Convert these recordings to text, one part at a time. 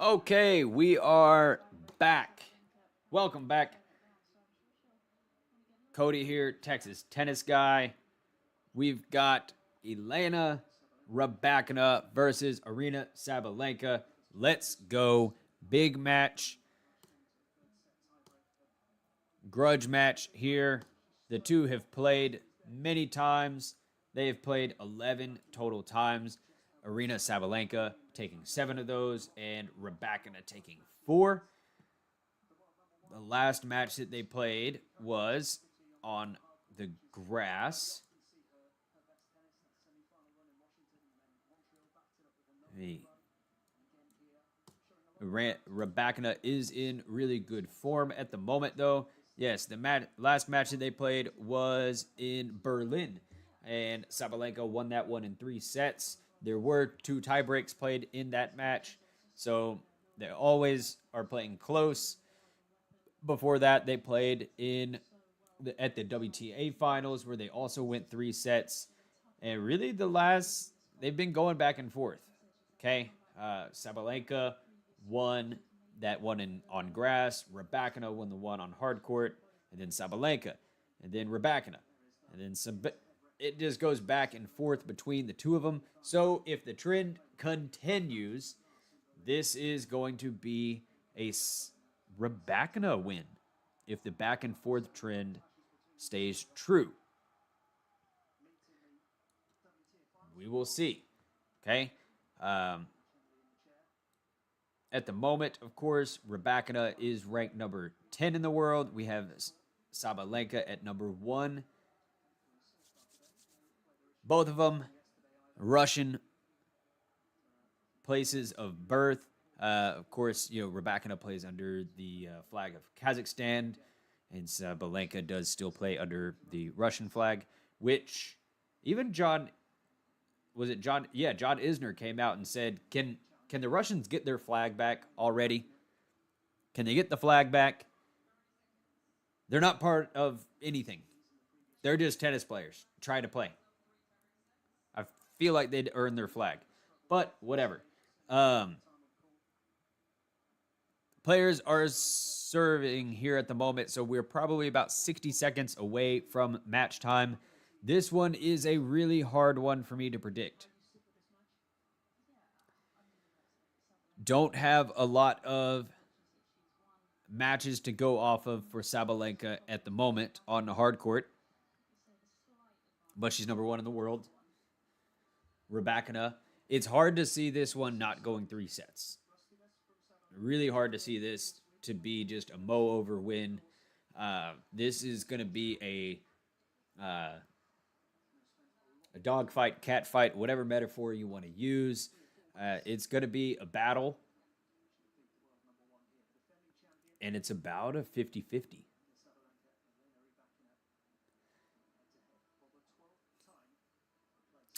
Okay, we are back. Welcome back. Cody here, Texas tennis guy. We've got Elena Rybakina versus Arina Sabalenka. Let's go. Big match. Grudge match here. The two have played many times. They have played 11 total times. Arina Sabalenka taking 7 of those, and Rybakina taking 4. The last match that they played was on the grass. Rybakina is in really good form at the moment, though. Yes, the last match that they played was in Berlin, and Sabalenka won that one in 3 sets. There were 2 tiebreaks played in that match, so they always are playing close. Before that, they played at the WTA finals, where they also went 3 sets. And really, they've been going back and forth. Okay, Sabalenka won that one on grass. Rybakina won the one on hard court, and then Sabalenka, and then Rybakina, and then it just goes back and forth between the two of them. So if the trend continues, this is going to be a Rybakina win if the back and forth trend stays true. We will see. Okay. At the moment, of course, Rybakina is ranked number 10 in the world. We have Sabalenka at number 1. Both of them Russian places of birth. Of course, Rybakina plays under the flag of Kazakhstan, and Sabalenka does still play under the Russian flag, which even John Isner came out and said, can the Russians get their flag back already? Can they get the flag back? They're not part of anything. They're just tennis players trying to play. I feel like they'd earn their flag, but whatever. Players are serving here at the moment, so we're probably about 60 seconds away from match time. This one is a really hard one for me to predict. Don't have a lot of matches to go off of for Sabalenka at the moment on the hard court, but she's number 1 in the world. Rybakina, it's hard to see this one not going 3 sets. Really hard to see this to be just a mow-over win. This is going to be a dog fight, cat fight, whatever metaphor you want to use. It's going to be a battle, and it's about a 50-50.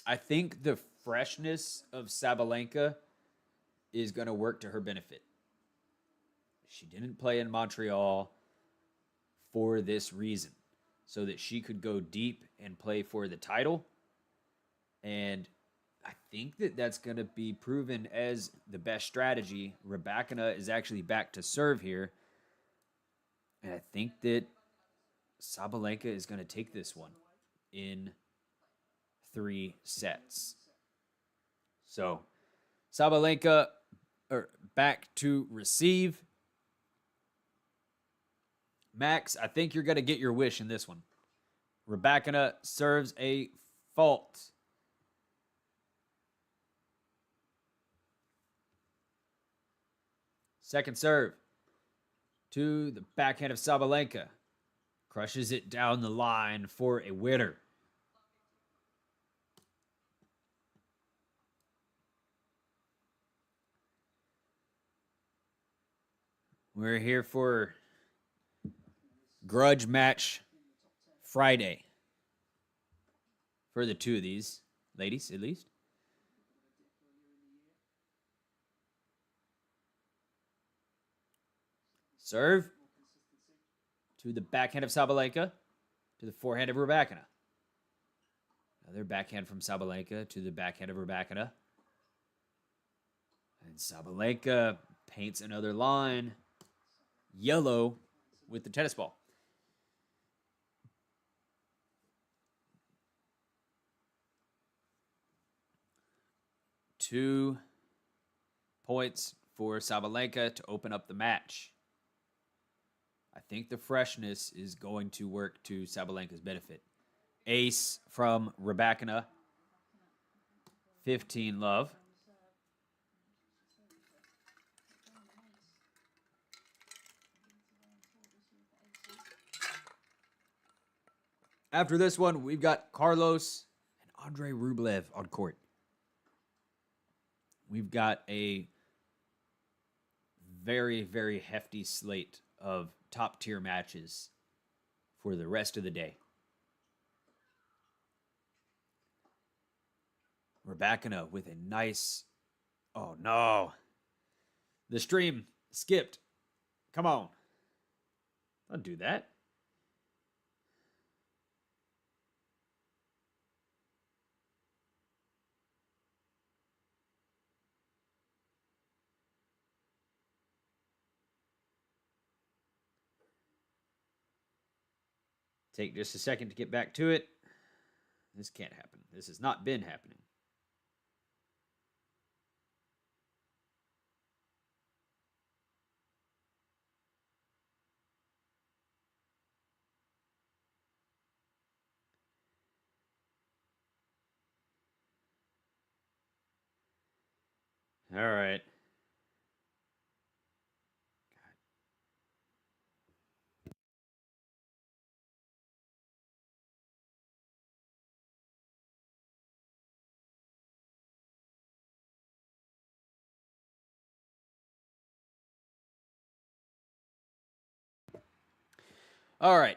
I think the freshness of Sabalenka is going to work to her benefit. She didn't play in Montreal for this reason, so that she could go deep and play for the title. And I think that that's going to be proven as the best strategy. Rybakina is actually back to serve here. And I think that Sabalenka is going to take this one in 3 sets. So, Sabalenka back to receive. Max, I think you're going to get your wish in this one. Rybakina serves a fault. Second serve to the backhand of Sabalenka. Crushes it down the line for a winner. We're here for Grudge match Friday for the two of these ladies, at least. Serve to the backhand of Sabalenka, to the forehand of Rybakina. Another backhand from Sabalenka to the backhand of Rybakina. And Sabalenka paints another line. Yellow with the tennis ball. Two points for Sabalenka to open up the match. I think the freshness is going to work to Sabalenka's benefit. Ace from Rybakina. 15 love. After this one, we've got Carlos and Andrei Rublev on court. We've got a very, very hefty slate of top-tier matches for the rest of the day. Rybakina with a nice... Oh, no. The stream skipped. Come on. Don't do that. Take just a second to get back to it. This can't happen. This has not been happening. All right. All right.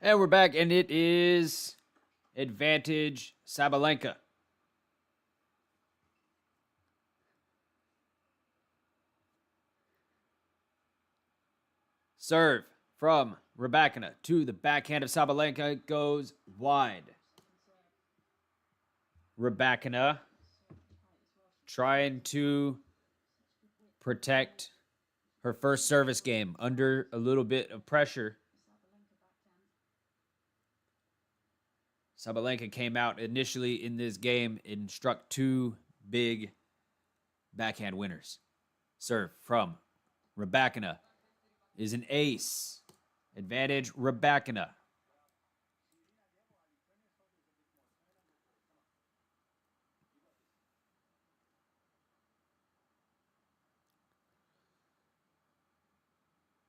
And we're back, and it is advantage Sabalenka. Serve from Rybakina to the backhand of Sabalenka goes wide. Rybakina trying to protect her first service game under a little bit of pressure. Sabalenka came out initially in this game and struck two big backhand winners. Serve from Rybakina is an ace. Advantage Rybakina.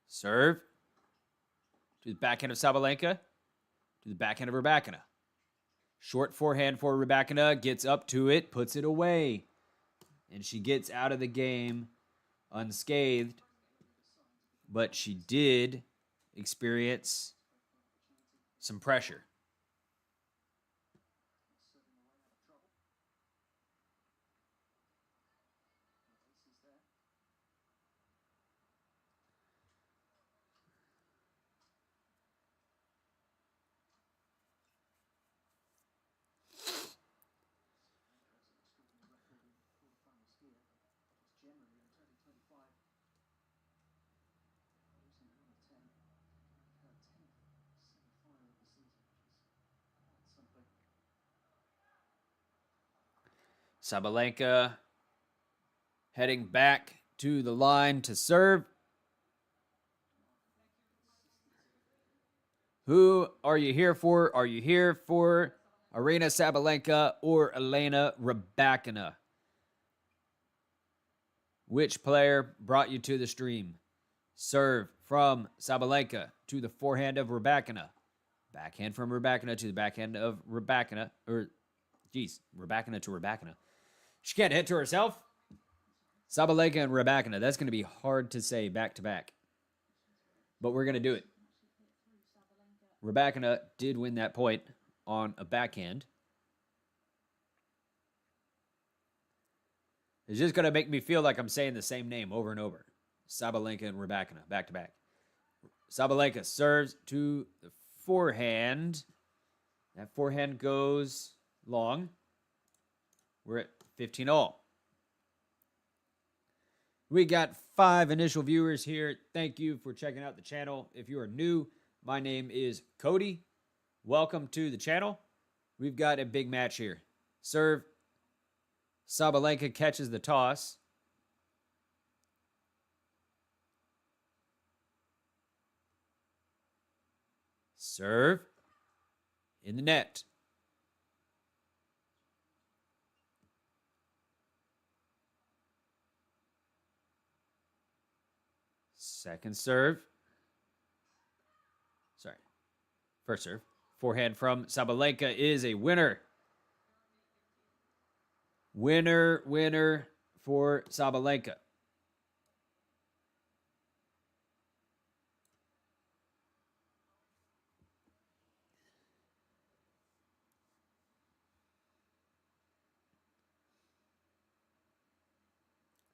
Serve to the backhand of Sabalenka to the backhand of Rybakina. Short forehand for Rybakina, gets up to it, puts it away. And she gets out of the game unscathed. But she did experience some pressure. Sabalenka heading back to the line to serve. Who are you here for? Are you here for Aryna Sabalenka or Elena Rybakina? Which player brought you to the stream? Serve from Sabalenka to the forehand of Rybakina. Backhand from Rybakina to the backhand of Rybakina. Rybakina to Rybakina. She can't hit to herself. Sabalenka and Rybakina. That's going to be hard to say back to back. But we're going to do it. Rybakina did win that point on a backhand. It's just going to make me feel like I'm saying the same name over and over. Sabalenka and Rybakina, back to back. Sabalenka serves to the forehand. That forehand goes long. We're at 15 all. We got 5 initial viewers here. Thank you for checking out the channel. If you are new, my name is Cody. Welcome to the channel. We've got a big match here. Serve. Sabalenka catches the toss. Serve. In the net. Second serve. Sorry. First serve. Forehand from Sabalenka is a winner. Winner, winner for Sabalenka.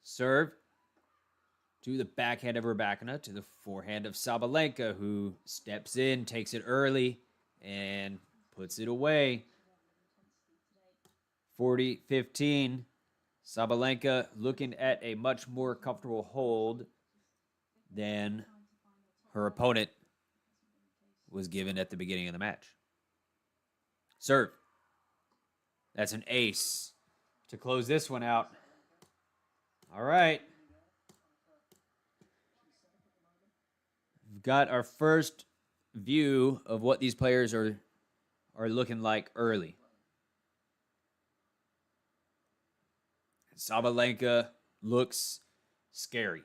Serve to the backhand of Rybakina, to the forehand of Sabalenka, who steps in, takes it early, and puts it away. 40-15. Sabalenka looking at a much more comfortable hold than her opponent was given at the beginning of the match. Serve. That's an ace to close this one out. All right. We've got our first view of what these players are looking like early. Sabalenka looks scary.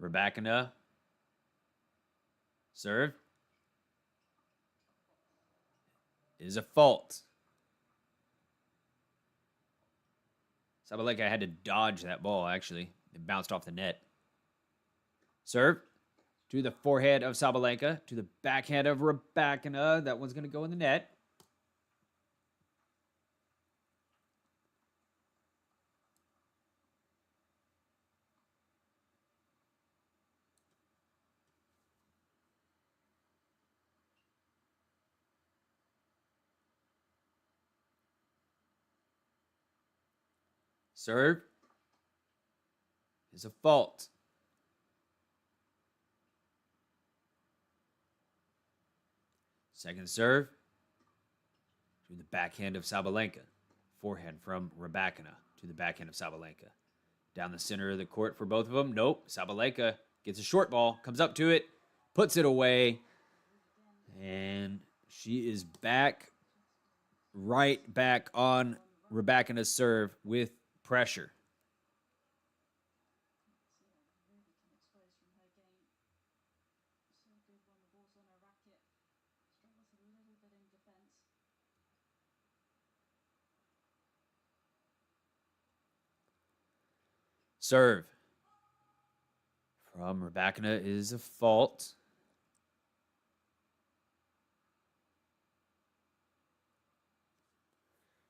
Rybakina. Serve. Is a fault. Sabalenka had to dodge that ball, actually. It bounced off the net. Serve to the forehand of Sabalenka, to the backhand of Rybakina. That one's going to go in the net. Serve is a fault. Second serve to the backhand of Sabalenka. Forehand from Rybakina to the backhand of Sabalenka. Down the center of the court for both of them. Nope. Sabalenka gets a short ball, comes up to it, puts it away, and she is back, right back on Rybakina's serve with pressure. Serve from Rybakina is a fault.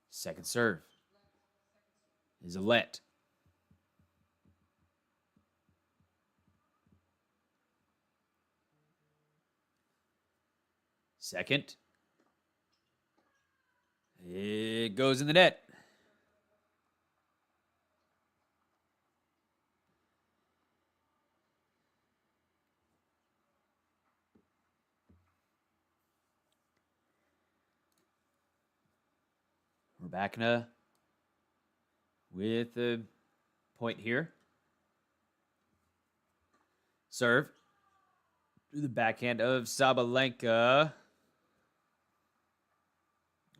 Second serve is a let. Second. It goes in the net. Rybakina with a point here. Serve. Through the backhand of Sabalenka.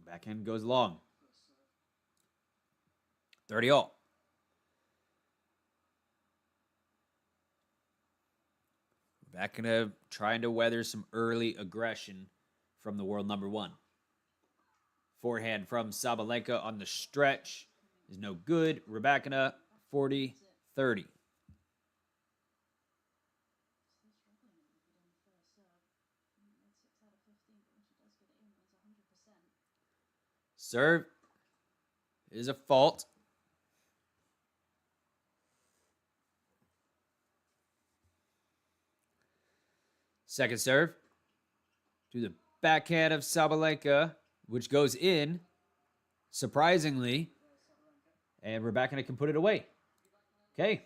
Backhand goes long. 30-all. Rybakina trying to weather some early aggression from the world number one. Forehand from Sabalenka on the stretch is no good. Rybakina 40-30. Serve is a fault. Second serve to the backhand of Sabalenka, which goes in, surprisingly, and Rybakina can put it away. Okay.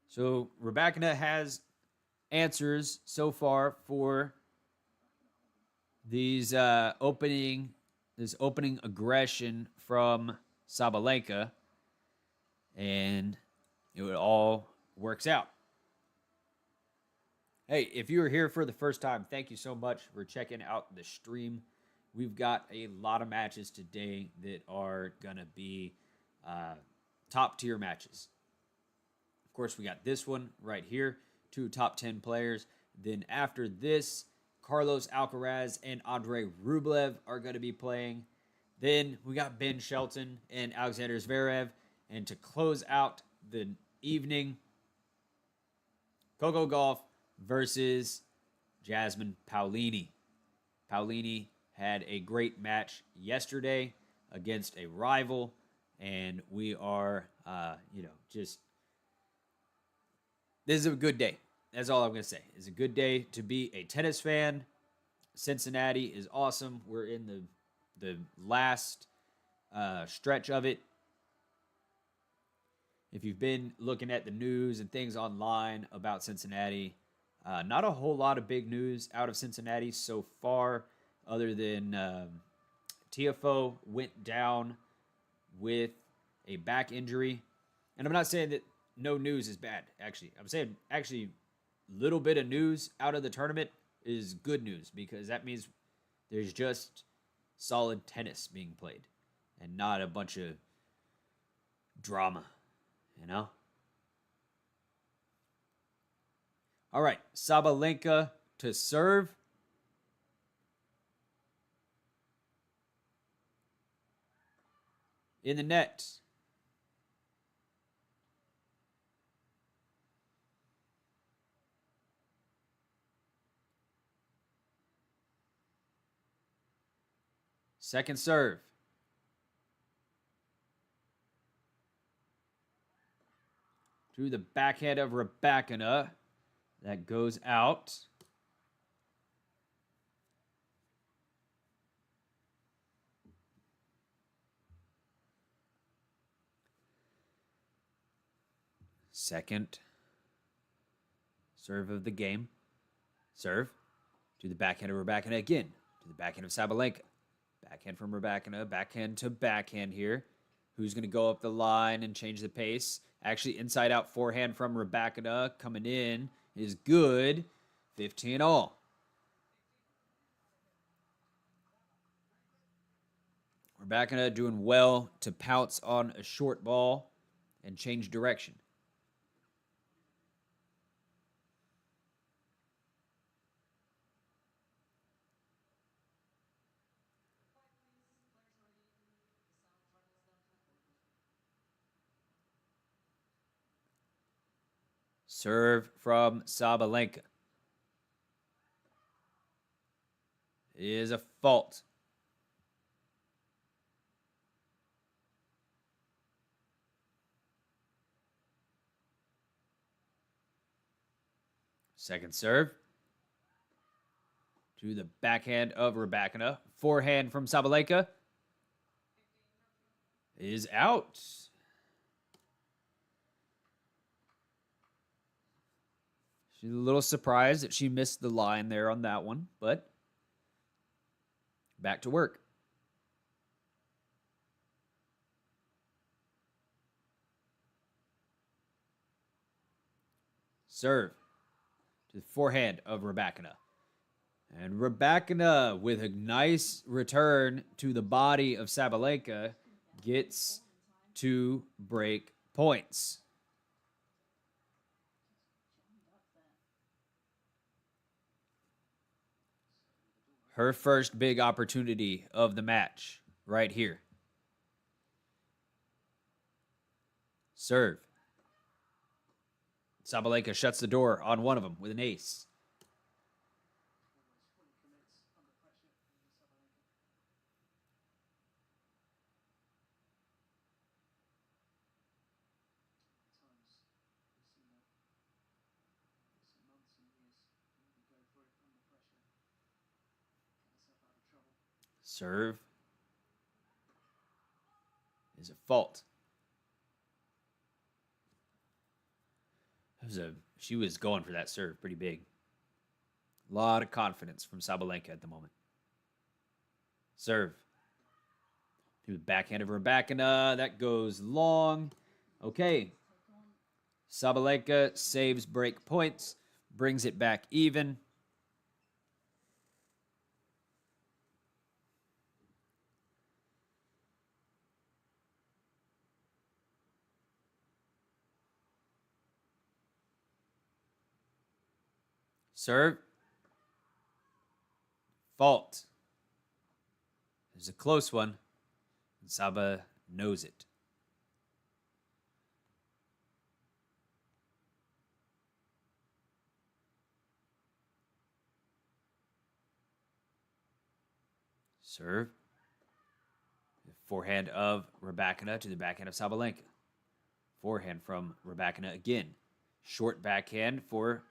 So Rybakina has answers so far for these opening aggression from Sabalenka, and it all works out. Hey, if you are here for the first time, thank you so much for checking out the stream. We've got a lot of matches today that are going to be top tier matches. Of course, we got this one right here, 2 top 10 players. Then after this, Carlos Alcaraz and Andrei Rublev are going to be playing. Then we got Ben Shelton and Alexander Zverev. And to close out the evening, Coco Gauff versus Jasmine Paolini. Paolini had a great match yesterday against a rival, and we are, this is a good day. That's all I'm going to say. It's a good day to be a tennis fan. Cincinnati is awesome. We're in the last stretch of it. If you've been looking at the news and things online about Cincinnati, not a whole lot of big news out of Cincinnati so far, other than TFO went down with a back injury. And I'm not saying that no news is bad, actually. I'm saying actually little bit of news out of the tournament is good news, because that means there's just solid tennis being played and not a bunch of drama, you know? All right, Sabalenka to serve. In the net. Second serve. To the backhand of Rybakina. That goes out. Second serve of the game. Serve to the backhand of Rybakina again. To the backhand of Sabalenka. Backhand from Rybakina. Backhand to backhand here. Who's going to go up the line and change the pace? Actually, inside out forehand from Rybakina coming in is good. 15-all. Rybakina doing well to pounce on a short ball and change direction. Serve from Sabalenka. Is a fault. Second serve. To the backhand of Rybakina. Forehand from Sabalenka. Is out. She's a little surprised that she missed the line there on that one, but back to work. Serve to the forehand of Rybakina. And Rybakina, with a nice return to the body of Sabalenka, gets 2 break points. Her first big opportunity of the match right here. Serve. Sabalenka shuts the door on one of them with an ace. Serve is a fault. She was going for that serve pretty big. A lot of confidence from Sabalenka at the moment. Serve. To the backhand of Rybakina. That goes long. Okay. Sabalenka saves break points. Brings it back even. Serve. Fault. There's a close one. And Saba knows it. Serve. The forehand of Rybakina to the backhand of Sabalenka. Forehand from Rybakina again. Short backhand for...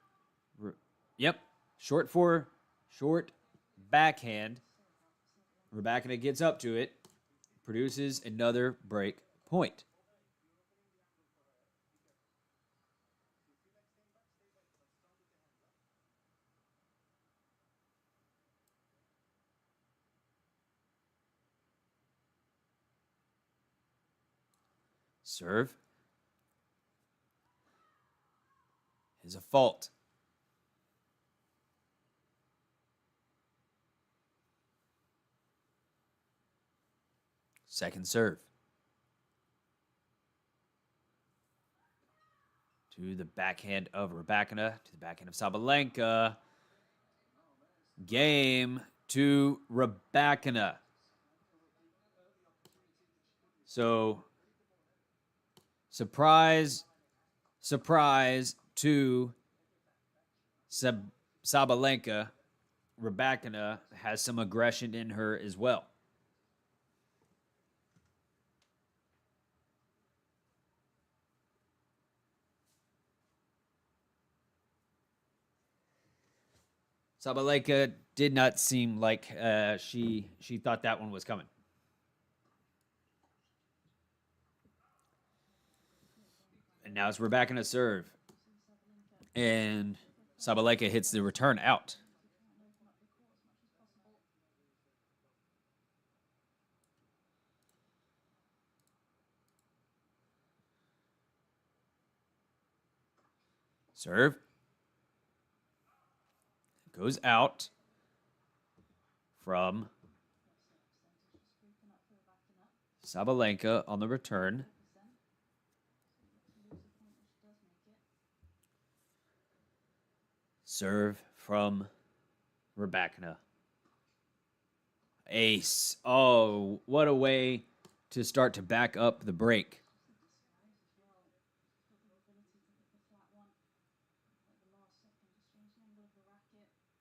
Yep. Short backhand. Rybakina gets up to it. Produces another break point. Serve is a fault. Second serve. To the backhand of Rybakina, to the backhand of Sabalenka. Game to Rybakina. So, surprise to Sabalenka. Rybakina has some aggression in her as well. Sabalenka did not seem like she thought that one was coming. And now it's Rybakina serve. And Sabalenka hits the return out. Serve. Goes out from Sabalenka on the return. Serve from Rybakina. Ace. Oh, what a way to start to back up the break.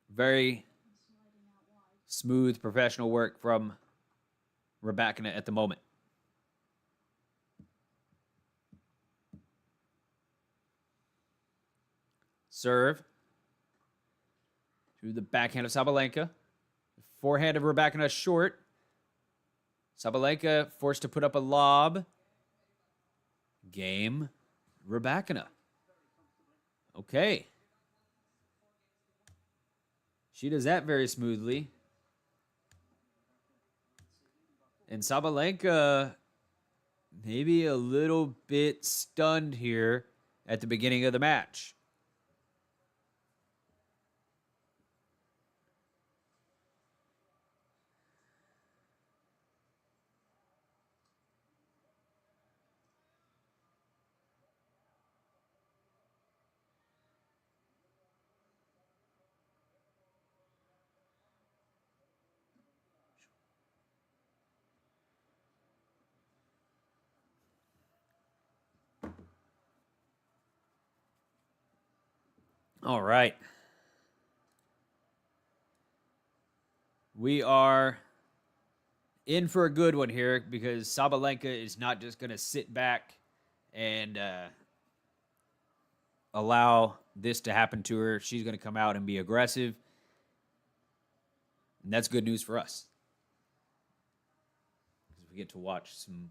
Very smooth professional work from Rybakina at the moment. Serve to the backhand of Sabalenka. Forehand of Rybakina short. Sabalenka forced to put up a lob. Game Rybakina. Okay. She does that very smoothly. And Sabalenka maybe a little bit stunned here at the beginning of the match. All right. We are in for a good one here because Sabalenka is not just going to sit back and allow this to happen to her. She's going to come out and be aggressive. And that's good news for us. Because we get to watch some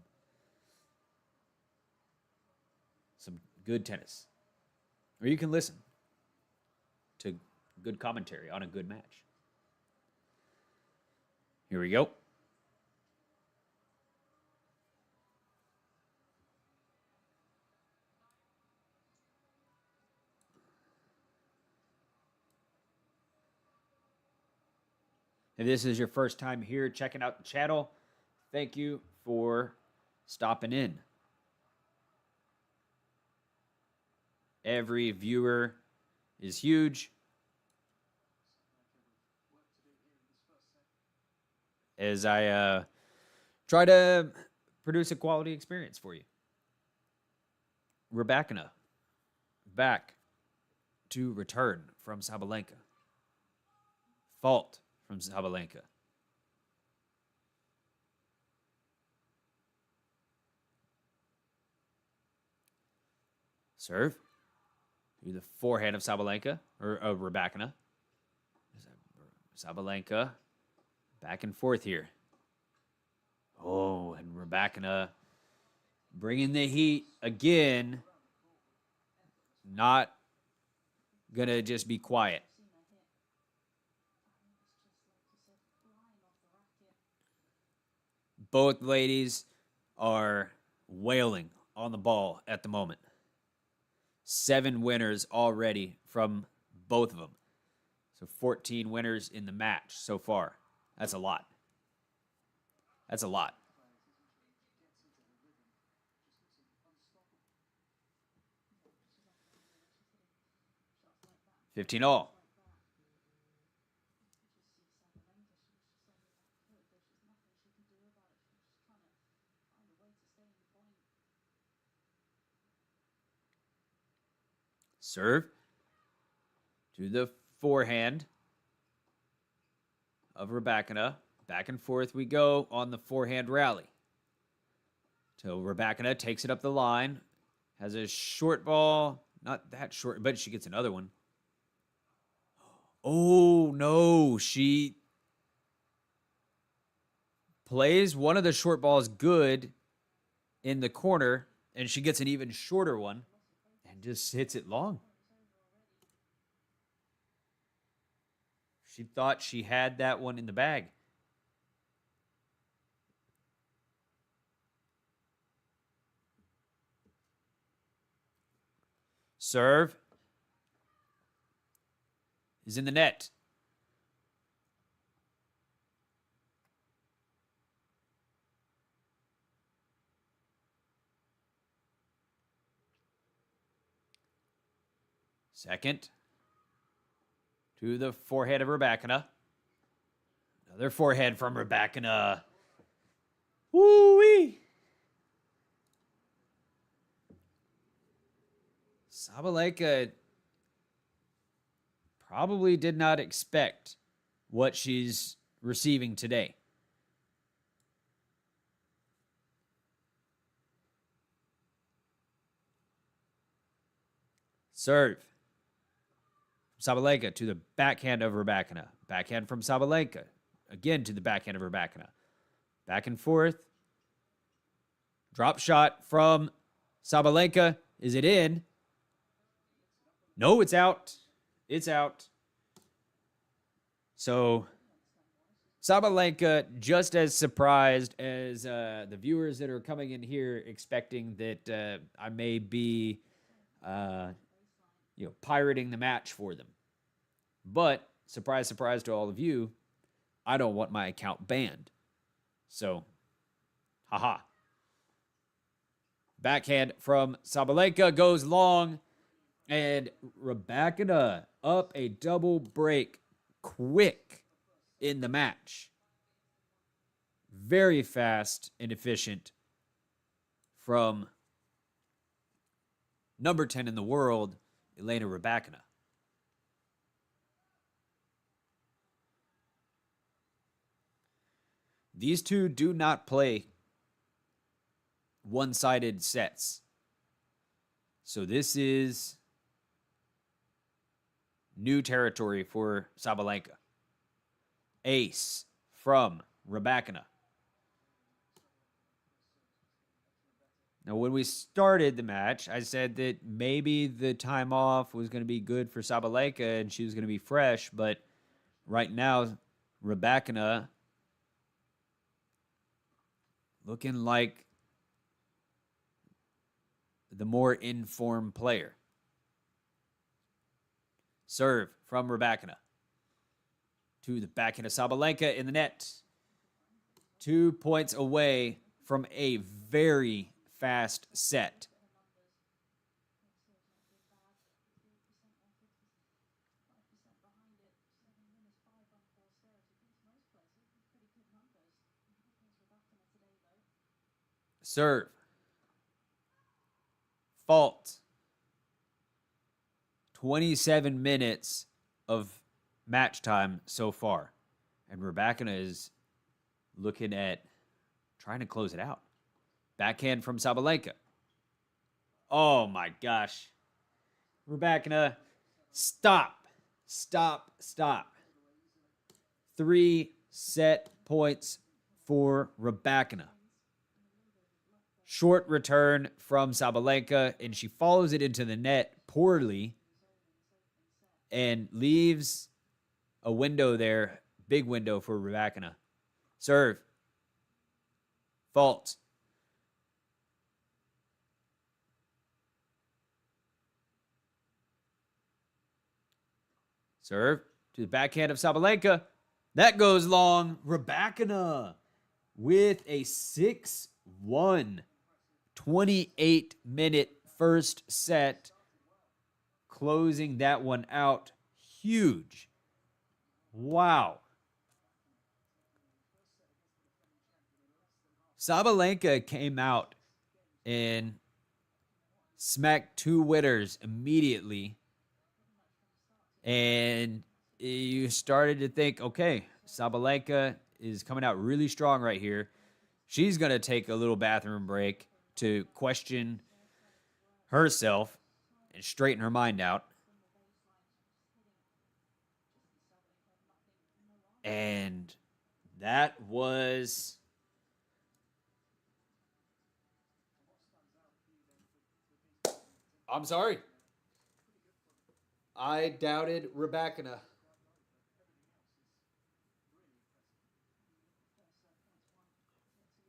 good tennis. Or you can listen to good commentary on a good match. Here we go. If this is your first time here checking out the channel, thank you for stopping in. Every viewer is huge. As I try to produce a quality experience for you. Rybakina back to return from Sabalenka. Fault from Sabalenka. Serve. To the forehand of Sabalenka, or Rybakina. Sabalenka back and forth here. Oh, and Rybakina bringing the heat again. Not going to just be quiet. Both ladies are wailing on the ball at the moment. 7 winners already from both of them. So 14 winners in the match so far. That's a lot. That's a lot. $15-all. Serve to the forehand of Rybakina. Back and forth we go on the forehand rally. So Rybakina takes it up the line. Has a short ball. Not that short, but she gets another one. Oh, no. She plays one of the short balls good in the corner, and she gets an even shorter one and just hits it long. She thought she had that one in the bag. Serve is in the net. Second to the forehead of Rybakina. Another forehead from Rybakina. Woo-wee! Sabalenka probably did not expect what she's receiving today. Serve. Sabalenka to the backhand of Rybakina. Backhand from Sabalenka. Again to the backhand of Rybakina. Back and forth. Drop shot from Sabalenka. Is it in? No, it's out. It's out. So Sabalenka just as surprised as the viewers that are coming in here expecting that I may be pirating the match for them. But surprise, surprise to all of you, I don't want my account banned. So, haha. Backhand from Sabalenka goes long, and Rybakina up a double break quick in the match. Very fast and efficient from number 10 in the world, Elena Rybakina. These two do not play one-sided sets. So this is new territory for Sabalenka. Ace from Rybakina. Now, when we started the match, I said that maybe the time off was going to be good for Sabalenka and she was going to be fresh, but right now, Rybakina looking like the more informed player. Serve from Rybakina to the backhand of Sabalenka in the net. 2 points away from a very fast set. Serve. Fault. 27 minutes of match time so far. And Rybakina is looking at trying to close it out. Backhand from Sabalenka. Oh my gosh. Rybakina, stop. Stop. Stop. 3 set points for Rybakina. Short return from Sabalenka, and she follows it into the net poorly and leaves a window there, big window for Rybakina. Serve. Fault. Serve to the backhand of Sabalenka. That goes long. Rybakina with a 6-1. 28-minute first set. Closing that one out. Huge. Wow. Sabalenka came out and smacked 2 winners immediately. And you started to think, okay, Sabalenka is coming out really strong right here. She's going to take a little bathroom break to question herself and straighten her mind out. And that was... I'm sorry. I doubted Rybakina.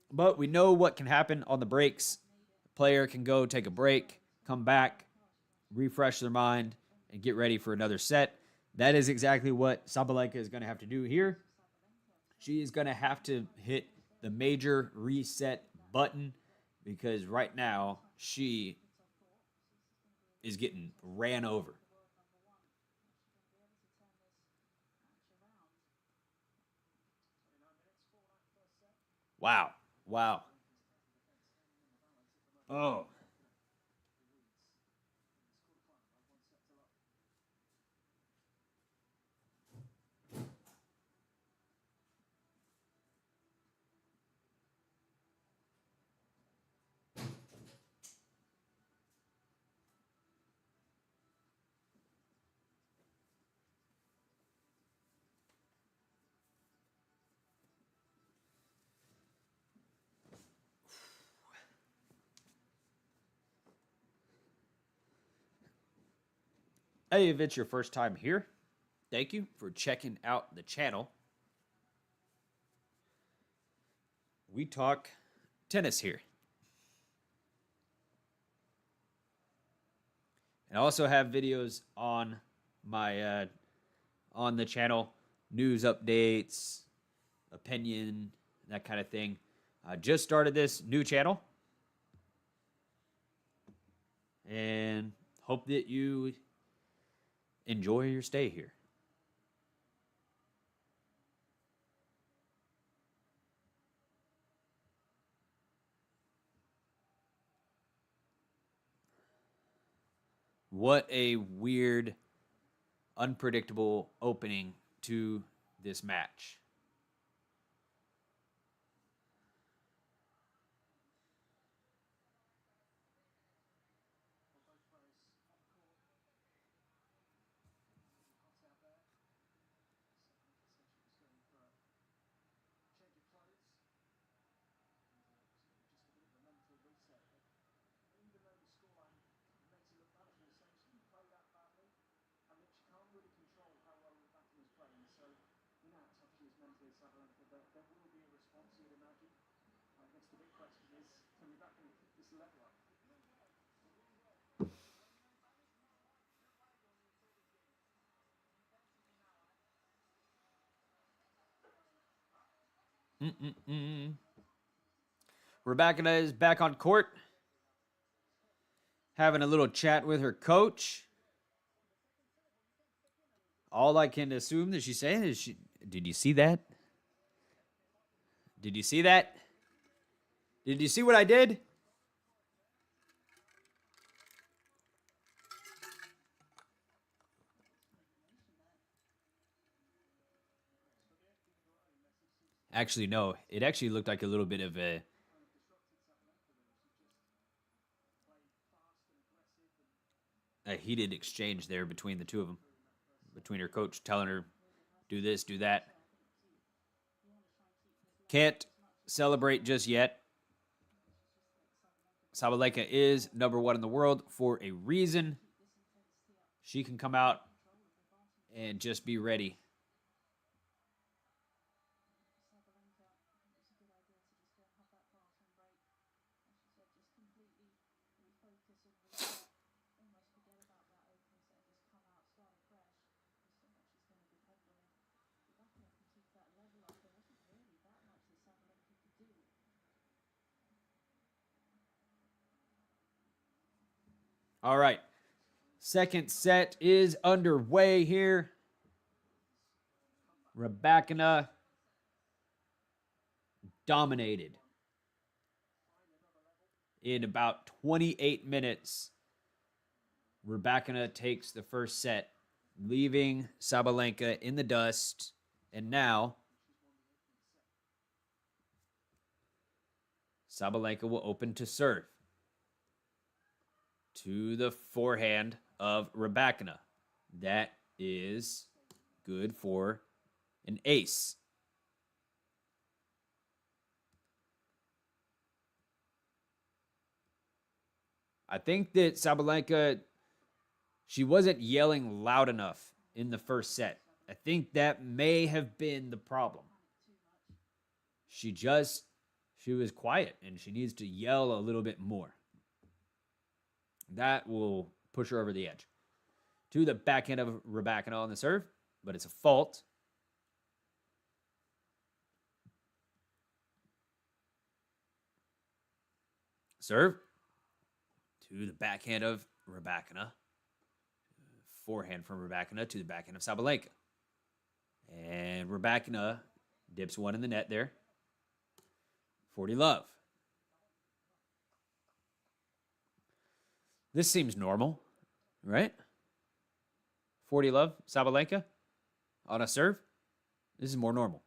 But we know what can happen on the breaks. The player can go take a break, come back, refresh their mind, and get ready for another set. That is exactly what Sabalenka is going to have to do here. She is going to have to hit the major reset button because right now she is getting ran over. Wow. Wow. Oh. Hey, if it's your first time here, thank you for checking out the channel. We talk tennis here. And I also have videos on my on the channel, news updates, opinion, that kind of thing. I just started this new channel and hope that you enjoy your stay here. What a weird, unpredictable opening to this match. Rybakina is back on court, having a little chat with her coach. All I can assume that she's saying is, did you see that? Did you see that? Did you see what I did? Actually, no. It actually looked like a little bit of a heated exchange there between the two of them, between her coach telling her, do this, do that. Can't celebrate just yet. Sabalenka is #1 in the world for a reason. She can come out and just be ready. All right. Second set is underway here. Rybakina dominated in about 28 minutes. Rybakina takes the first set, leaving Sabalenka in the dust. And now Sabalenka will open to serve to the forehand of Rybakina. That is good for an ace. I think that Sabalenka, she wasn't yelling loud enough in the first set. I think that may have been the problem. She was quiet, and she needs to yell a little bit more. That will push her over the edge. To the backhand of Rybakina on the serve, but it's a fault. Serve. To the backhand of Rybakina. Forehand from Rybakina to the backhand of Sabalenka. And Rybakina dips one in the net there. 40 love. This seems normal, right? 40 love, Sabalenka on a serve. This is more normal.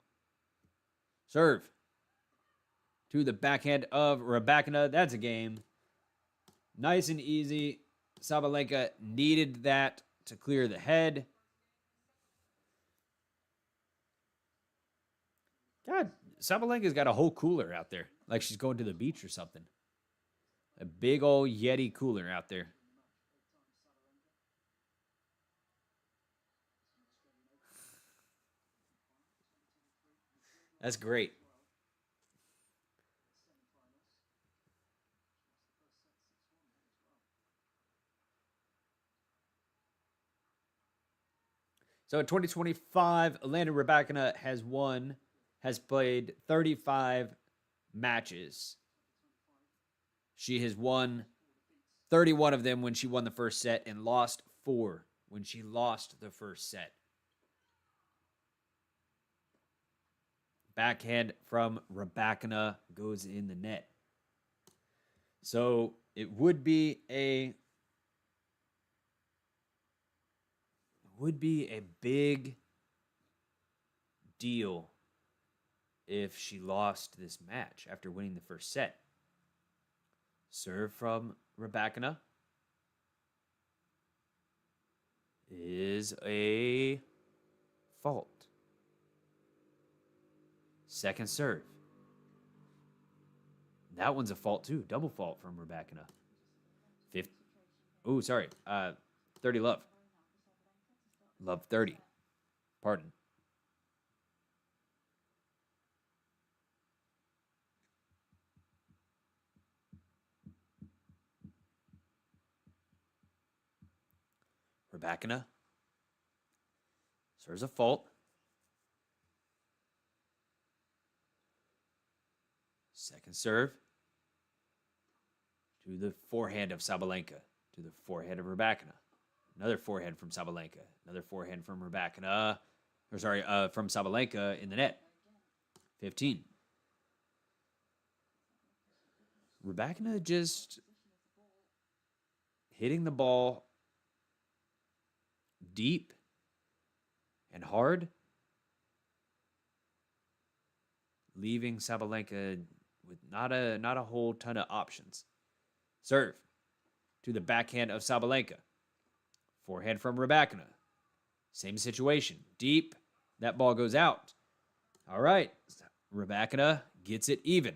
Serve to the backhand of Rybakina. That's a game. Nice and easy. Sabalenka needed that to clear the head. God, Sabalenka's got a whole cooler out there, like she's going to the beach or something. A big old Yeti cooler out there. That's great. So in 2025, Elena Rybakina has played 35 matches. She has won 31 of them when she won the first set and lost 4 when she lost the first set. Backhand from Rybakina goes in the net. So it would be a big deal if she lost this match after winning the first set. Serve from Rybakina is a fault. Second serve. That one's a fault too. Double fault from Rybakina. 30 love. Love 30. Pardon. Rybakina serves a fault. Second serve to the forehand of Sabalenka, to the forehand of Rybakina. Another forehand from Sabalenka. Another forehand from Rybakina. From Sabalenka in the net. 15. Rybakina just hitting the ball deep and hard, leaving Sabalenka with not a whole ton of options. Serve to the backhand of Sabalenka. Forehand from Rybakina. Same situation. Deep. That ball goes out. All right. Rybakina gets it even.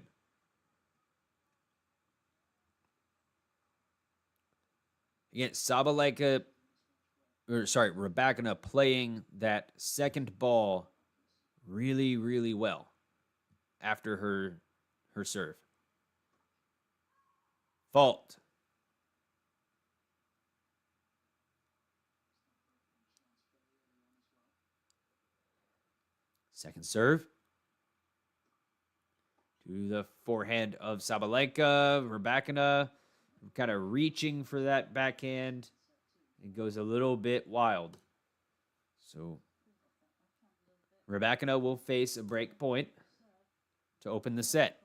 Again, Rybakina playing that second ball really, really well after her serve. Fault. Second serve to the forehand of Sabalenka. Rybakina kind of reaching for that backhand. It goes a little bit wild. So Rybakina will face a break point to open the set.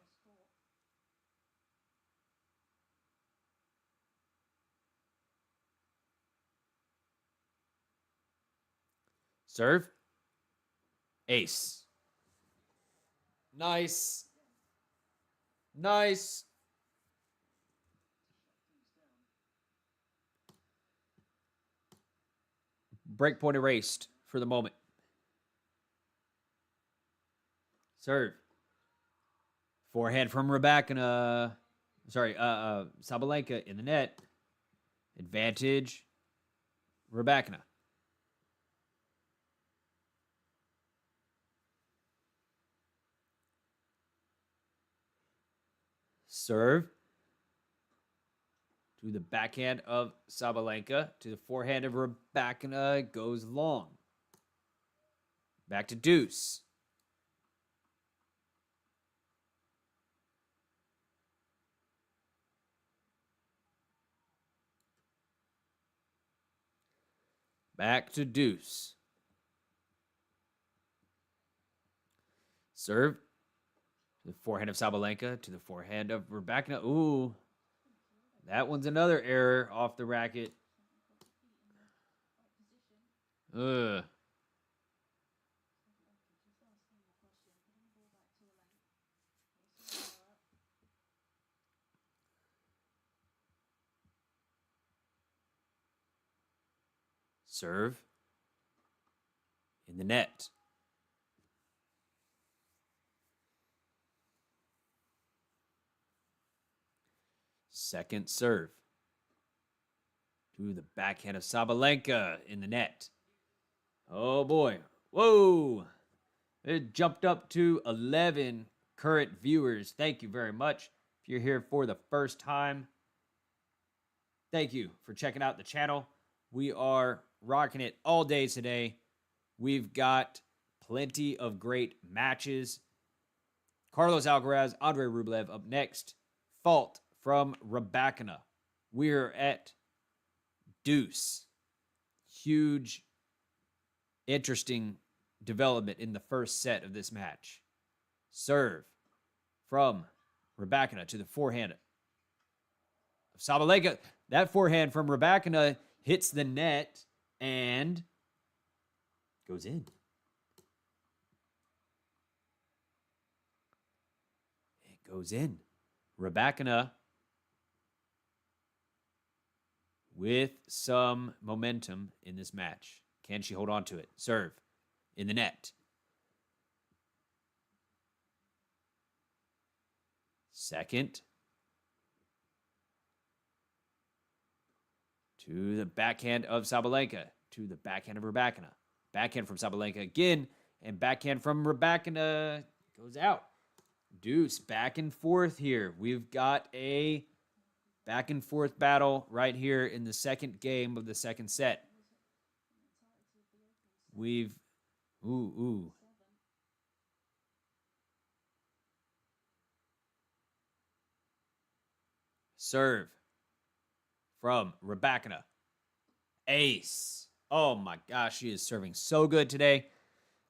Serve. Ace. Nice. Nice. Break point erased for the moment. Serve. Forehand from Rybakina. Sabalenka in the net. Advantage. Rybakina. Serve to the backhand of Sabalenka. To the forehand of Rybakina. Goes long. Back to deuce. Back to deuce. Serve. To the forehand of Sabalenka. To the forehand of Rybakina. Ooh. That one's another error off the racket. Ugh. Serve in the net. Second serve to the backhand of Sabalenka in the net. Oh boy. Whoa. It jumped up to 11 current viewers. Thank you very much. If you're here for the first time, thank you for checking out the channel. We are rocking it all day today. We've got plenty of great matches. Carlos Alcaraz, Andrei Rublev up next. Fault from Rybakina. We're at deuce. Huge, interesting development in the first set of this match. Serve from Rybakina to the forehand of Sabalenka. That forehand from Rybakina hits the net and goes in. It goes in. Rybakina with some momentum in this match. Can she hold on to it? Serve in the net. Second to the backhand of Sabalenka. To the backhand of Rybakina. Backhand from Sabalenka again. And backhand from Rybakina goes out. Deuce, back and forth here. We've got a back and forth battle right here in the second game of the second set. we've... Ooh. Serve from Rybakina. Ace. Oh my gosh, she is serving so good today.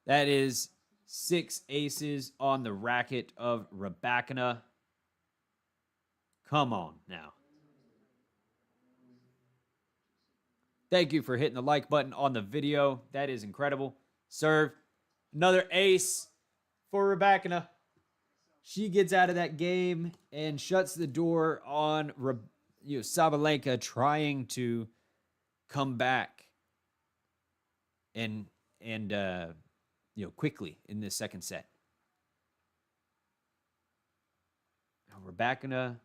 That is 6 aces on the racket of Rybakina. Come on now. Thank you for hitting the like button on the video. That is incredible. Serve. Another ace for Rybakina. She gets out of that game and shuts the door on Sabalenka trying to come back and quickly in this second set. Now Rybakina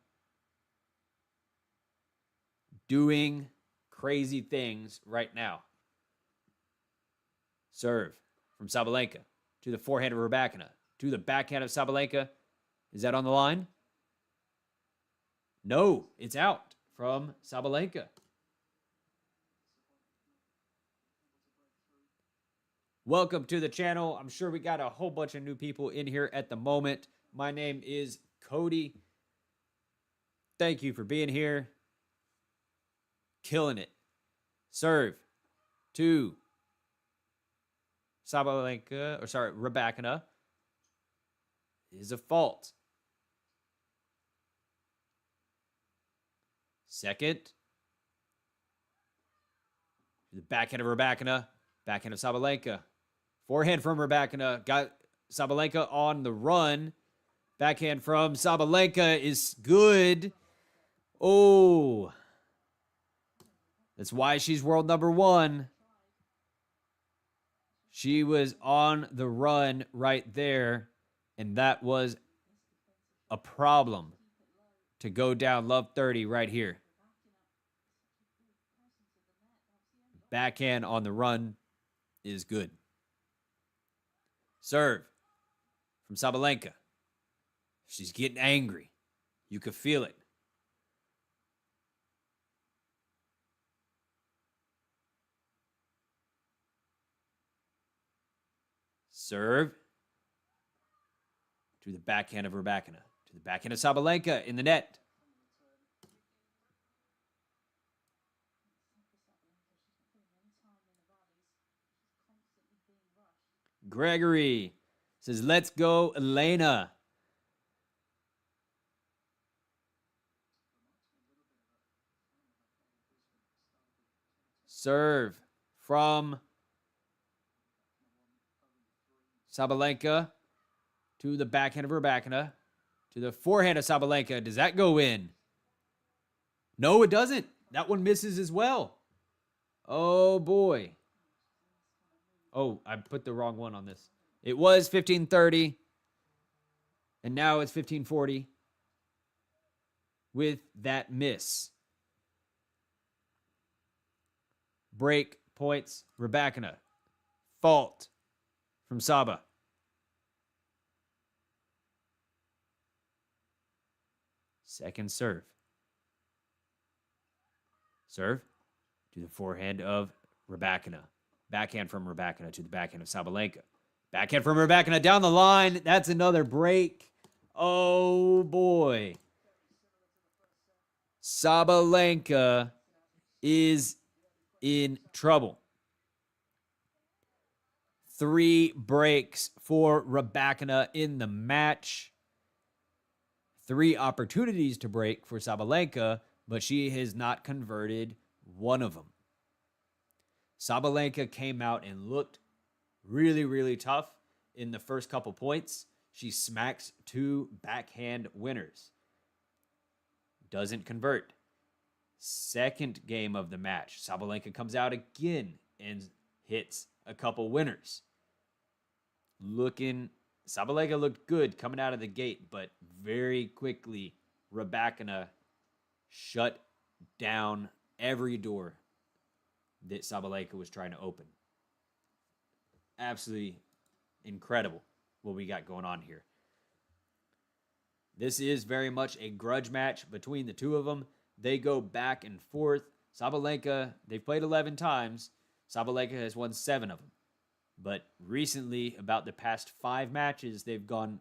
doing crazy things right now. Serve from Sabalenka to the forehand of Rybakina to the backhand of Sabalenka. Is that on the line? No, it's out from Sabalenka. Welcome to the channel. I'm sure we got a whole bunch of new people in here at the moment. My name is Cody. Thank you for being here. Killing it. Serve to Rybakina is a fault. Second. The backhand of Rybakina. Backhand of Sabalenka. Forehand from Rybakina. Got Sabalenka on the run. Backhand from Sabalenka is good. Oh. That's why she's world number 1. She was on the run right there, and that was a problem to go down love 30 right here. Backhand on the run is good. Serve from Sabalenka. She's getting angry. You could feel it. Serve to the backhand of Rybakina. To the backhand of Sabalenka in the net. Gregory says, let's go, Elena. Serve from Sabalenka to the backhand of Rybakina to the forehand of Sabalenka. Does that go in? No, it doesn't. That one misses as well. Oh, boy. Oh, I put the wrong one on this. It was 1530, and now it's 1540 with that miss. Break points, Rybakina. Fault from Saba. Second serve. Serve to the forehand of Rybakina. Backhand from Rybakina to the backhand of Sabalenka. Backhand from Rybakina down the line. That's another break. Oh, boy. Sabalenka is in trouble. 3 breaks for Rybakina in the match. 3 opportunities to break for Sabalenka, but she has not converted one of them. Sabalenka came out and looked really, really tough in the first couple points. She smacks 2 backhand winners. Doesn't convert. Second game of the match, Sabalenka comes out again and hits a couple winners. Sabalenka looked good coming out of the gate, but very quickly, Rybakina shut down every door that Sabalenka was trying to open. Absolutely incredible what we got going on here. This is very much a grudge match between the two of them. They go back and forth. Sabalenka, they've played 11 times. Sabalenka has won 7 of them. But recently, about the past 5 matches, they've gone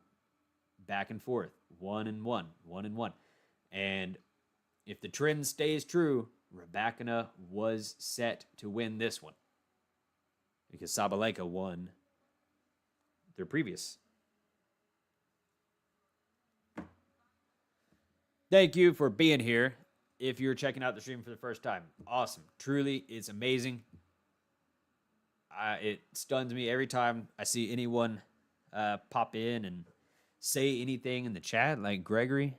back and forth, 1-1, 1-1. And if the trend stays true, Rybakina was set to win this one because Sabalenka won their previous. Thank you for being here. If you're checking out the stream for the first time, awesome. Truly, it's amazing. It stuns me every time I see anyone pop in and say anything in the chat, like Gregory.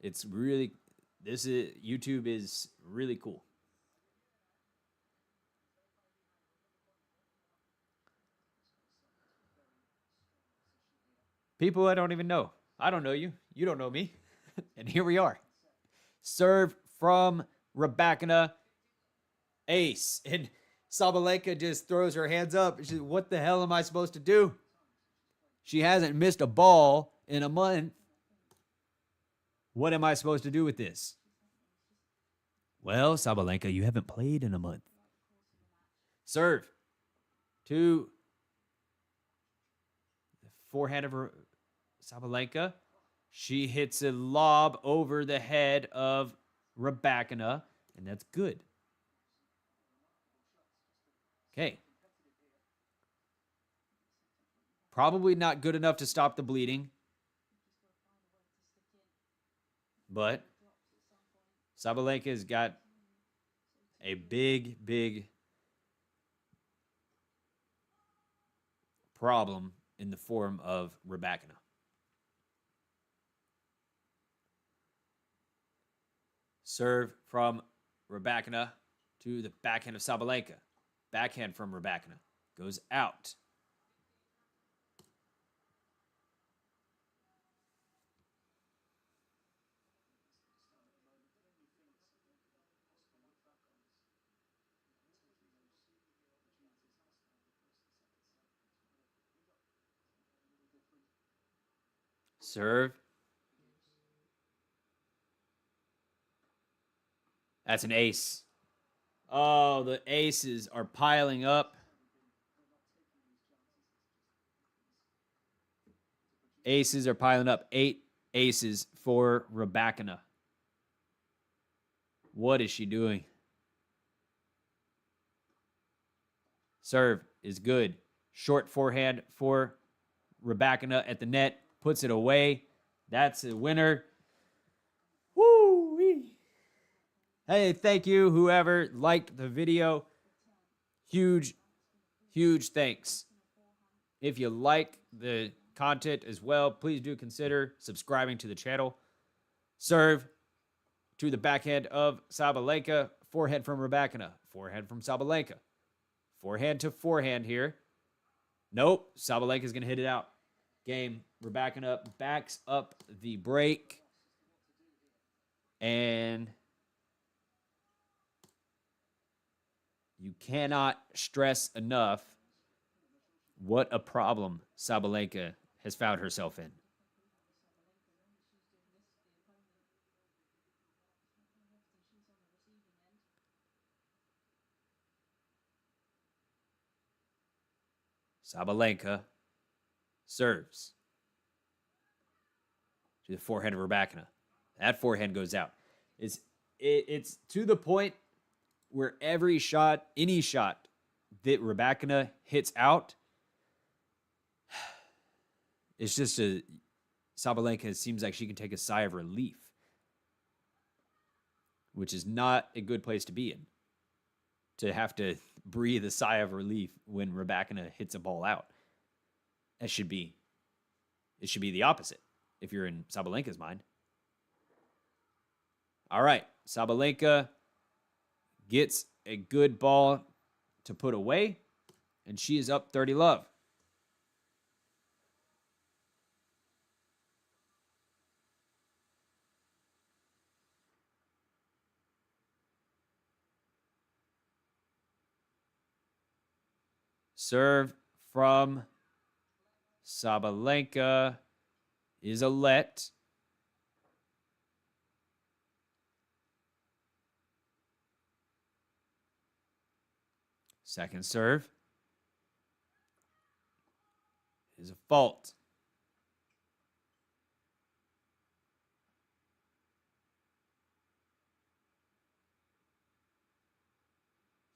It's really, YouTube is really cool. People I don't even know. I don't know you. You don't know me. And here we are. Serve from Rybakina. Ace. And Sabalenka just throws her hands up. She's, what the hell am I supposed to do? She hasn't missed a ball in a month. What am I supposed to do with this? Well, Sabalenka, you haven't played in a month. Serve to the forehand of Sabalenka. She hits a lob over the head of Rybakina, and that's good. Okay. Probably not good enough to stop the bleeding. But Sabalenka's got a big, big problem in the form of Rybakina. Serve from Rybakina to the backhand of Sabalenka. Backhand from Rybakina goes out. Serve. That's an ace. Oh, the aces are piling up. Aces are piling up. 8 aces for Rybakina. What is she doing? Serve is good. Short forehand for Rybakina at the net. Puts it away. That's a winner. Woo-wee. Hey, thank you, whoever liked the video. Huge, huge thanks. If you like the content as well, please do consider subscribing to the channel. Serve to the backhand of Sabalenka. Forehand from Rybakina. Forehand from Sabalenka. Forehand to forehand here. Nope. Sabalenka's going to hit it out. Game. Rybakina backs up the break. And you cannot stress enough what a problem Sabalenka has found herself in. Sabalenka serves to the forehand of Rybakina. That forehand goes out. It's to the point where every shot, any shot that Rybakina hits out, it's just Sabalenka seems like she can take a sigh of relief, which is not a good place to be in. To have to breathe a sigh of relief when Rybakina hits a ball out. It should be the opposite if you're in Sabalenka's mind. All right, Sabalenka gets a good ball to put away, and she is up 30-love. Serve from Sabalenka is a let. Second serve is a fault.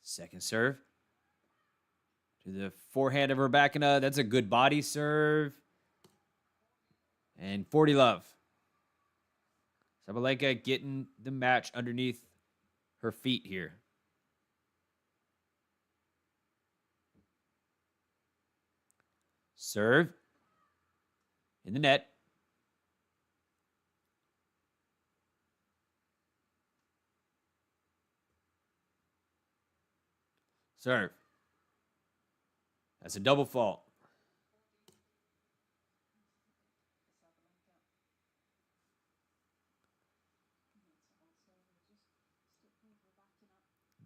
Second serve to the forehand of Rybakina. That's a good body serve. And 40 love. Sabalenka getting the match underneath her feet here. Serve in the net. Serve. That's a double fault.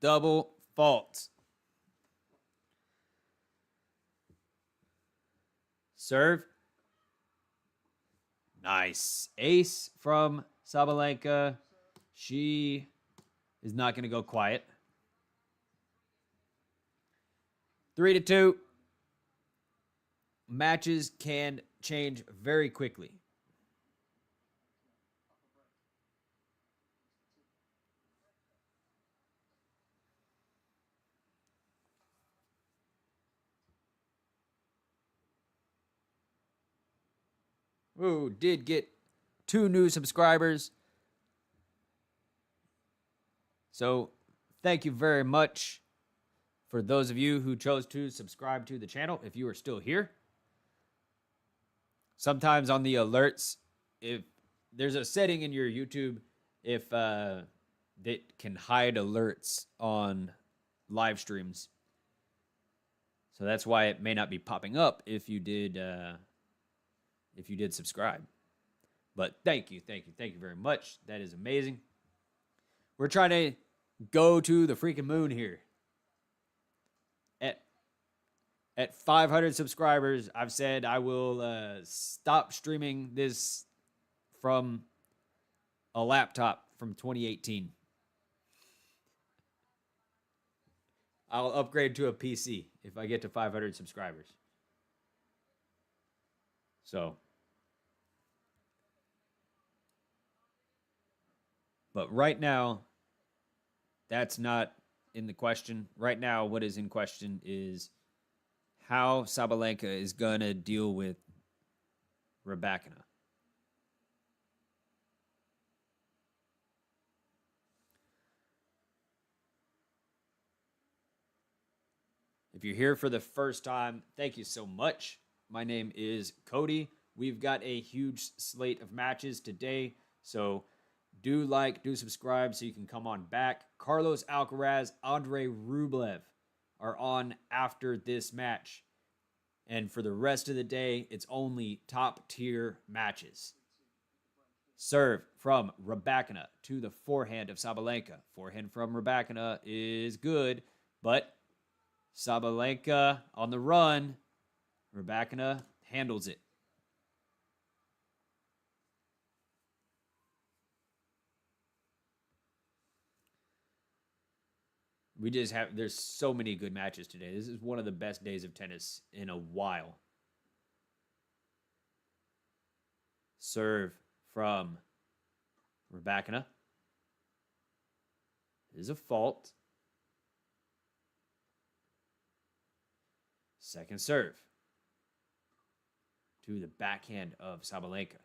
Double fault. Serve. Nice. Ace from Sabalenka. She is not going to go quiet. 3-2. Matches can change very quickly. Ooh, did get 2 new subscribers. So thank you very much for those of you who chose to subscribe to the channel if you are still here. Sometimes on the alerts, if there's a setting in your YouTube, if that can hide alerts on live streams. So that's why it may not be popping up if you did subscribe. But thank you very much. That is amazing. We're trying to go to the freaking moon here. At 500 subscribers, I've said I will stop streaming this from a laptop from 2018. I'll upgrade to a PC if I get to 500 subscribers. So, but right now, that's not in the question. Right now, what is in question is how Sabalenka is going to deal with Rybakina. If you're here for the first time, thank you so much. My name is Cody. We've got a huge slate of matches today, so do like, do subscribe so you can come on back. Carlos Alcaraz, Andrei Rublev are on after this match. And for the rest of the day, it's only top-tier matches. Serve from Rybakina to the forehand of Sabalenka. Forehand from Rybakina is good, but Sabalenka on the run. Rybakina handles it. There's so many good matches today. This is one of the best days of tennis in a while. Serve from Rybakina is a fault. Second serve to the backhand of Sabalenka.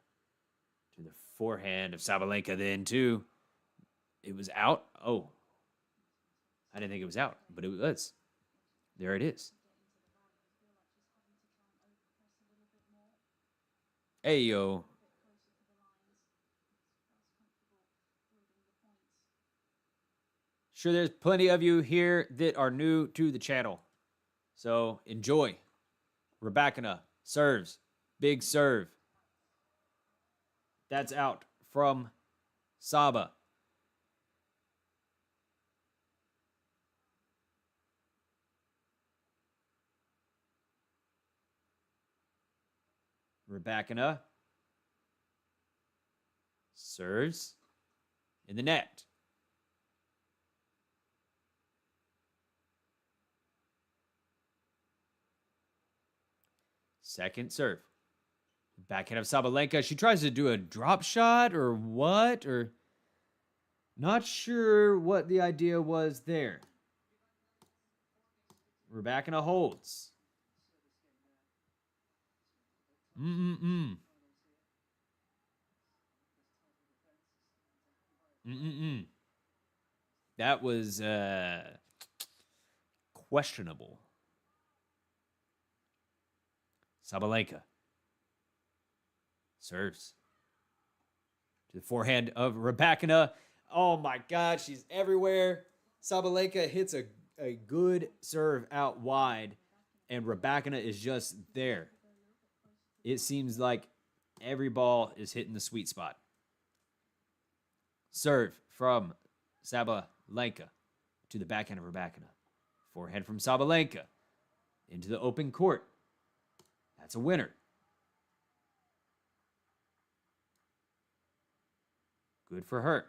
To the forehand of Sabalenka then too. It was out. Oh, I didn't think it was out, but it was. There it is. Hey, yo. Sure, there's plenty of you here that are new to the channel. So enjoy. Rybakina serves. Big serve. That's out from Saba. Rybakina serves in the net. Second serve. Backhand of Sabalenka. She tries to do a drop shot or what? Or not sure what the idea was there. Rybakina holds. Mm-mm-mm. Mm-mm-mm. That was questionable. Sabalenka serves to the forehand of Rybakina. Oh my God, she's everywhere. Sabalenka hits a good serve out wide, and Rybakina is just there. It seems like every ball is hitting the sweet spot. Serve from Sabalenka to the backhand of Rybakina. Forehand from Sabalenka into the open court. That's a winner. Good for her.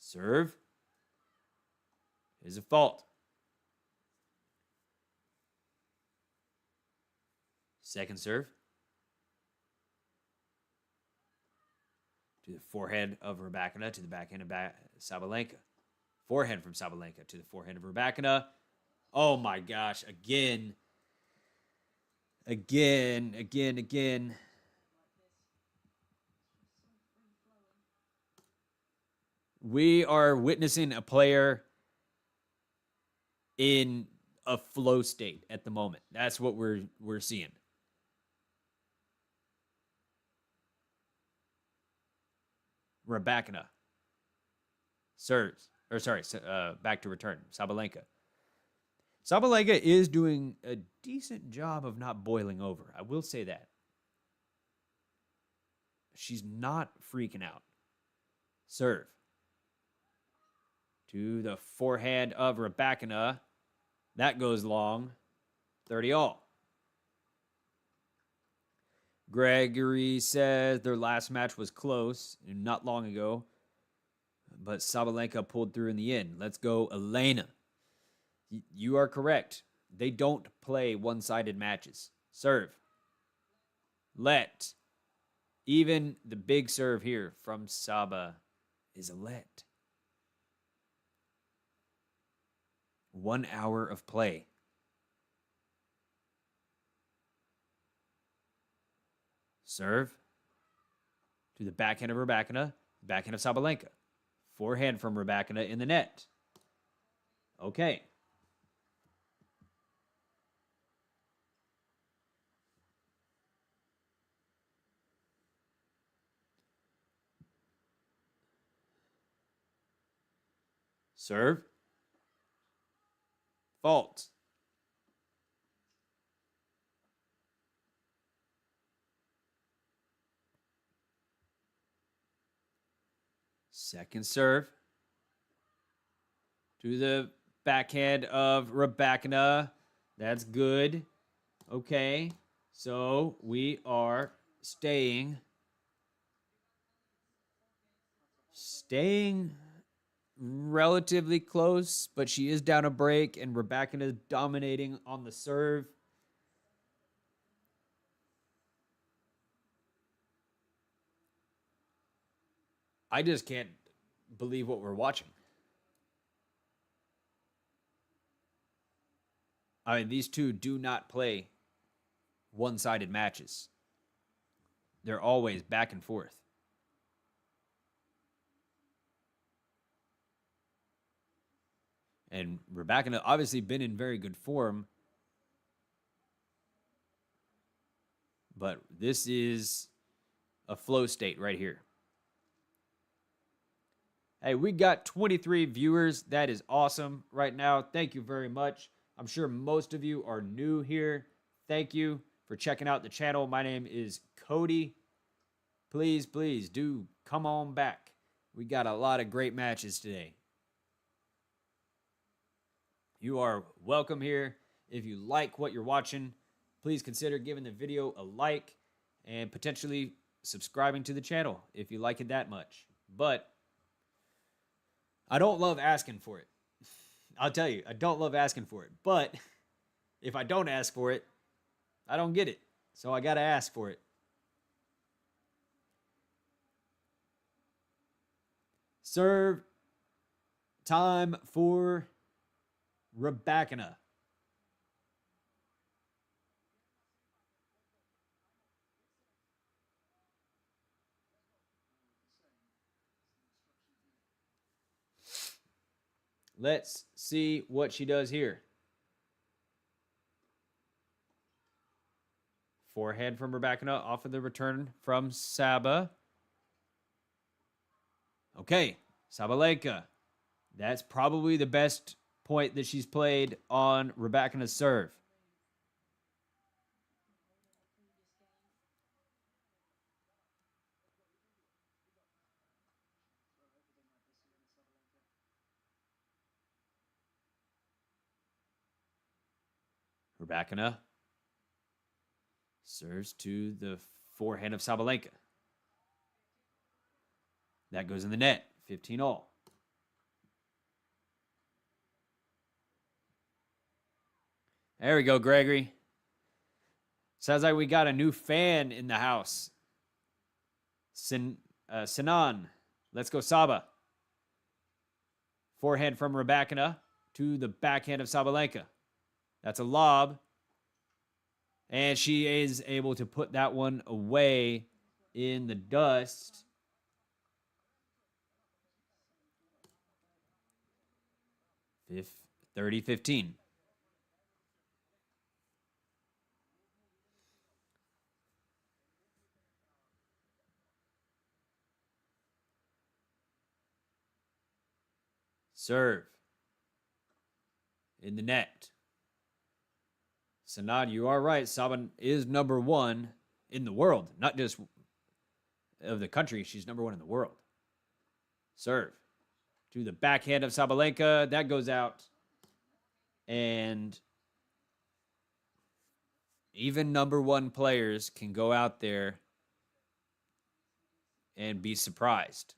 Serve is a fault. Second serve. To the forehand of Rybakina to the backhand of Sabalenka. Forehand from Sabalenka to the forehand of Rybakina. Oh my gosh, again. Again. We are witnessing a player in a flow state at the moment. That's what we're seeing. Rybakina serves, or sorry, back to return. Sabalenka. Sabalenka is doing a decent job of not boiling over. I will say that. She's not freaking out. Serve. To the forehand of Rybakina. That goes long. 30-all. Gregory says their last match was close, not long ago, but Sabalenka pulled through in the end. Let's go, Elena. You are correct. They don't play one-sided matches. Serve. Let. Even the big serve here from Saba is a let. 1 hour of play. Serve to the backhand of Rybakina, backhand of Sabalenka. Forehand from Rybakina in the net. Okay. Serve. Fault. Second serve to the backhand of Rybakina. That's good. Okay. So we are staying relatively close, but she is down a break, and Rybakina is dominating on the serve. I just can't believe what we're watching. I mean, these two do not play one-sided matches. They're always back and forth. And Rybakina obviously been in very good form. But this is a flow state right here. Hey, we got 23 viewers. That is awesome right now. Thank you very much. I'm sure most of you are new here. Thank you for checking out the channel. My name is Cody. Please do come on back. We got a lot of great matches today. You are welcome here. If you like what you're watching, please consider giving the video a like and potentially subscribing to the channel if you like it that much. But I don't love asking for it. I'll tell you, I don't love asking for it. But if I don't ask for it, I don't get it. So I got to ask for it. Serve time for Rybakina. Let's see what she does here. Forehand from Rybakina off of the return from Saba. Okay, Sabalenka. That's probably the best point that she's played on Rybakina's serve. Rybakina serves to the forehand of Sabalenka. That goes in the net. 15 all. There we go, Gregory. Sounds like we got a new fan in the house. Sinan. Let's go, Saba. Forehand from Rybakina to the backhand of Sabalenka. That's a lob. And she is able to put that one away in the dust. Fifth, 30-15. Serve. In the net. Sanad, you are right. Saban is number one in the world. Not just of the country. She's number one in the world. Serve. To the backhand of Sabalenka. That goes out. And even number one players can go out there and be surprised.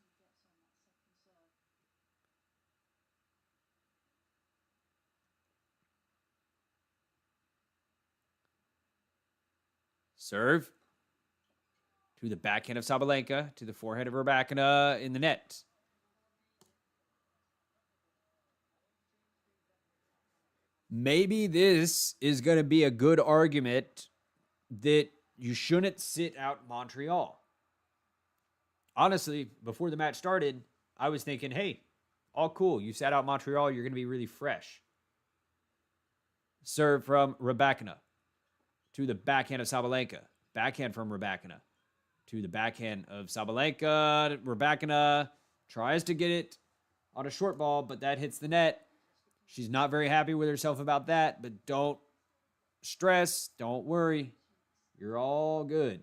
Serve. To the backhand of Sabalenka. To the forehand of Rybakina in the net. Maybe this is going to be a good argument that you shouldn't sit out Montreal. Honestly, before the match started, I was thinking, hey, all cool. You sat out Montreal. You're going to be really fresh. Serve from Rybakina to the backhand of Sabalenka. Backhand from Rybakina to the backhand of Sabalenka. Rybakina tries to get it on a short ball, but that hits the net. She's not very happy with herself about that, but don't stress. Don't worry. You're all good.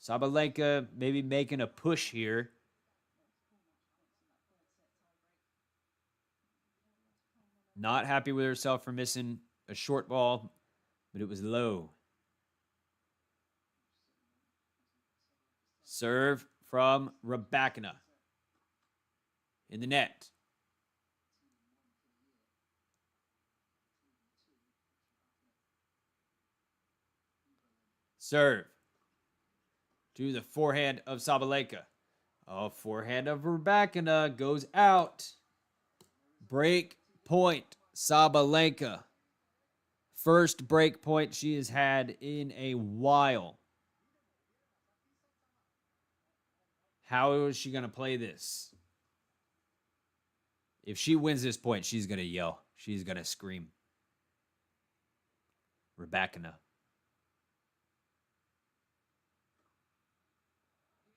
Sabalenka maybe making a push here. Not happy with herself for missing a short ball, but it was low. Serve from Rybakina in the net. Serve to the forehand of Sabalenka. Oh, forehand of Rybakina goes out. Break point, Sabalenka. First break point she has had in a while. How is she going to play this? If she wins this point, she's going to yell. She's going to scream. Rybakina.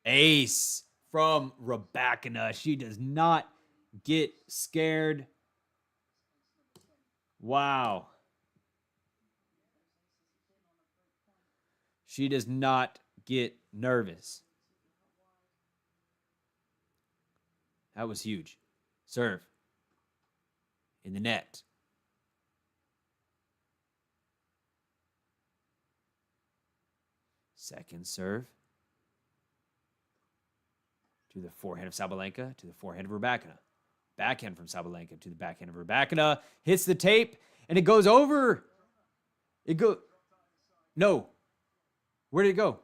Ace from Rybakina. She does not get scared. Wow. She does not get nervous. That was huge. Serve. In the net. Second serve. To the forehand of Sabalenka. To the forehand of Rybakina. backhand from Sabalenka to the backhand of Rybakina. Hits the tape, and it goes over. No. Where did it go?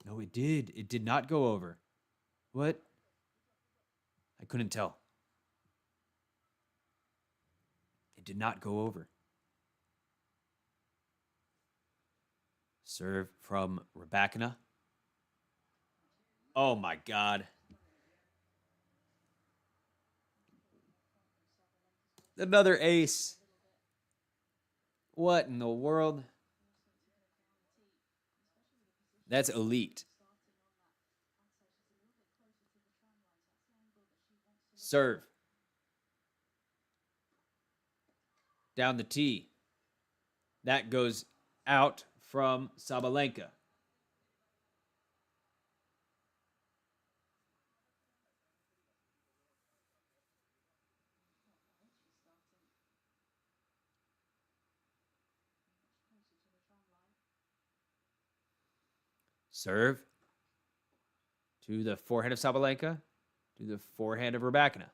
No, it did. It did not go over. What? I couldn't tell. It did not go over. Serve from Rybakina. Oh my God. Another ace. What in the world? That's elite. Serve. Down the tee. That goes out from Sabalenka. Serve to the forehand of Sabalenka, to the forehand of Rybakina.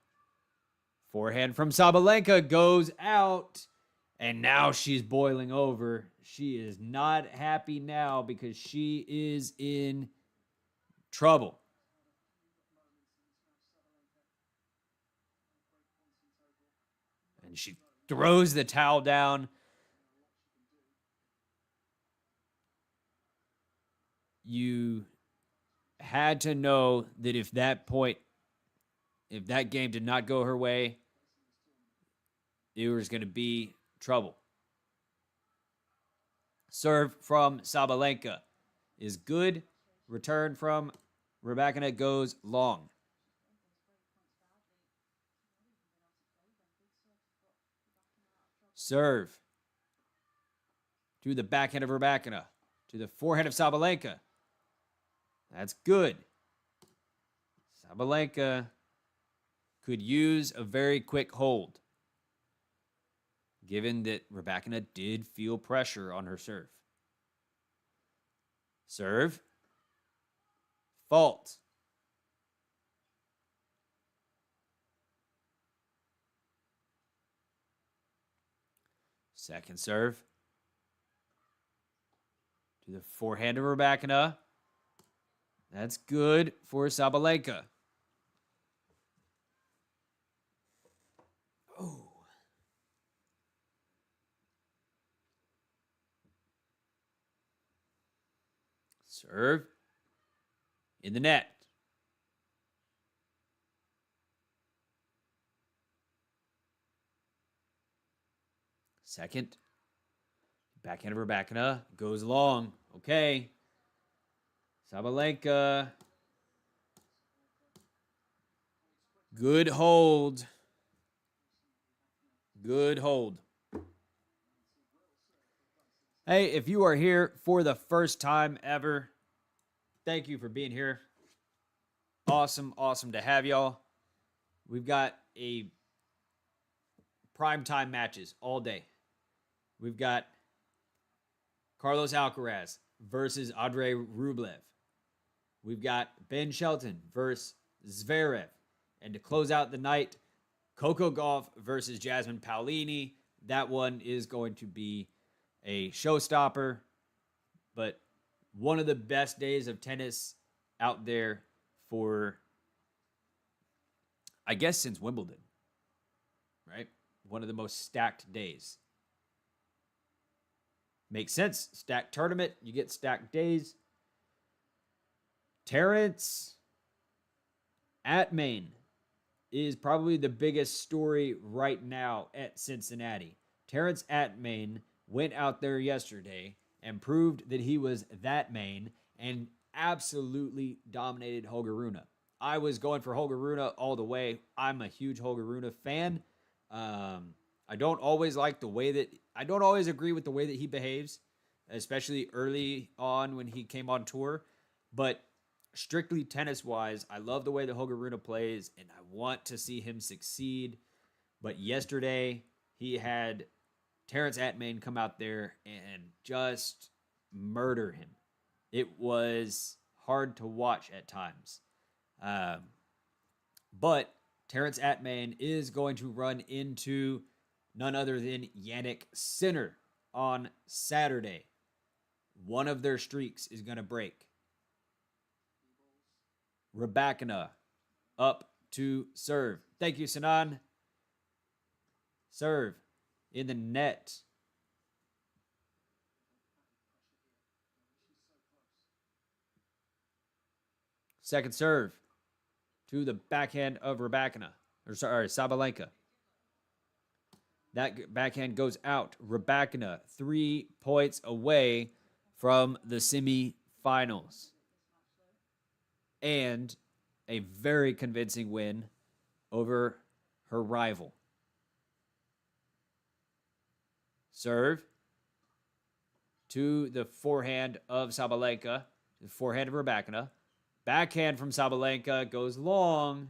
Forehand from Sabalenka goes out, and now she's boiling over. She is not happy now because she is in trouble. And she throws the towel down. You had to know that if that game did not go her way, it was going to be trouble. Serve from Sabalenka is good. Return from Rybakina goes long. Serve to the backhand of Rybakina, to the forehand of Sabalenka. That's good. Sabalenka could use a very quick hold, given that Rybakina did feel pressure on her serve. Serve. Fault. Second serve. To the forehand of Rybakina. That's good for Sabalenka. Oh. Serve. In the net. Second. Backhand of Rybakina goes long. Okay. Sabalenka. Good hold. Good hold. Hey, if you are here for the first time ever, thank you for being here. Awesome to have y'all. We've got a primetime matches all day. We've got Carlos Alcaraz versus Andrei Rublev. We've got Ben Shelton versus Zverev. And to close out the night, Coco Gauff versus Jasmine Paolini. That one is going to be a showstopper, but one of the best days of tennis out there for, I guess, since Wimbledon, right? One of the most stacked days. Makes sense. Stacked tournament, you get stacked days. Terrence Atmain is probably the biggest story right now at Cincinnati. Terrence Atmain went out there yesterday and proved that he was that main and absolutely dominated Holger Rune. I was going for Holger Rune all the way. I'm a huge Holger Rune fan. I don't always agree with the way that he behaves, especially early on when he came on tour. But strictly tennis-wise, I love the way that Holger Rune plays, and I want to see him succeed. But yesterday, he had Terrence Atmain come out there and just murder him. It was hard to watch at times. But Terrence Attman is going to run into none other than Yannick Sinner on Saturday. One of their streaks is going to break. Rybakina up to serve. Thank you, Sinan. Serve in the net. Second serve to the backhand of Rybakina. Or sorry, Sabalenka. That backhand goes out. Rybakina 3 points away from the semifinals. And a very convincing win over her rival. Serve to the forehand of Sabalenka. The forehand of Rybakina. Backhand from Sabalenka goes long.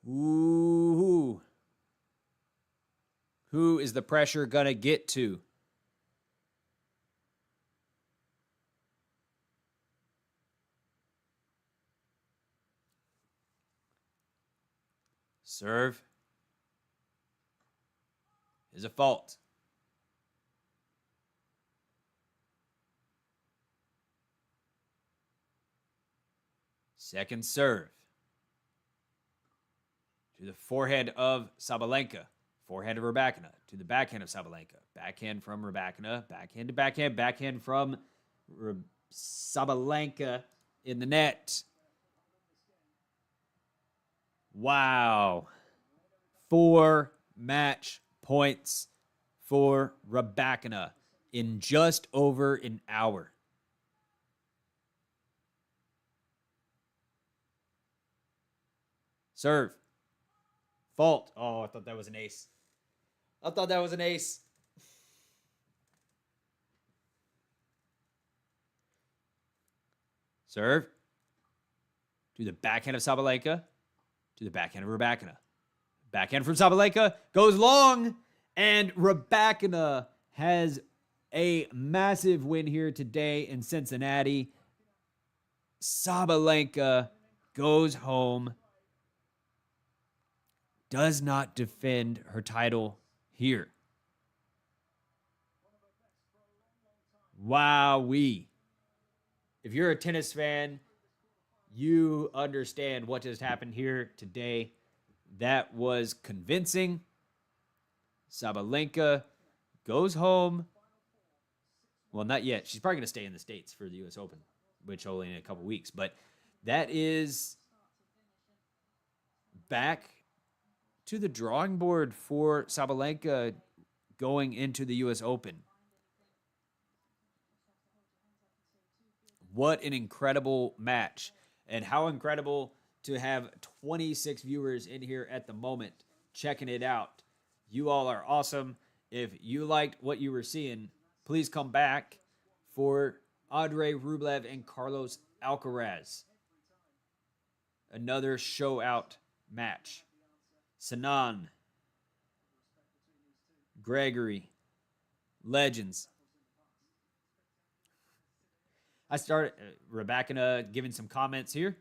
Ooh. Who is the pressure going to get to? Serve is a fault. Second serve to the forehand of Sabalenka. Forehand of Rybakina to the backhand of Sabalenka. Backhand from Rybakina. Backhand to backhand. Backhand from Sabalenka in the net. Wow. 4 match points for Rybakina in just over an hour. Serve. Fault. Oh, I thought that was an ace. Serve. To the backhand of Sabalenka. To the backhand of Rybakina. Backhand from Sabalenka. Goes long. And Rybakina has a massive win here today in Cincinnati. Sabalenka goes home. Does not defend her title here. Wowee. If you're a tennis fan, you understand what just happened here today. That was convincing. Sabalenka goes home. Well, not yet. She's probably going to stay in the States for the U.S. Open, which only in a couple weeks. But that is back to the drawing board for Sabalenka going into the U.S. Open. What an incredible match. And how incredible to have 26 viewers in here at the moment checking it out. You all are awesome. If you liked what you were seeing, please come back for Andrei Rublev and Carlos Alcaraz. Another show-out match. Sinan, Gregory, legends. I started Rybakina giving some comments here.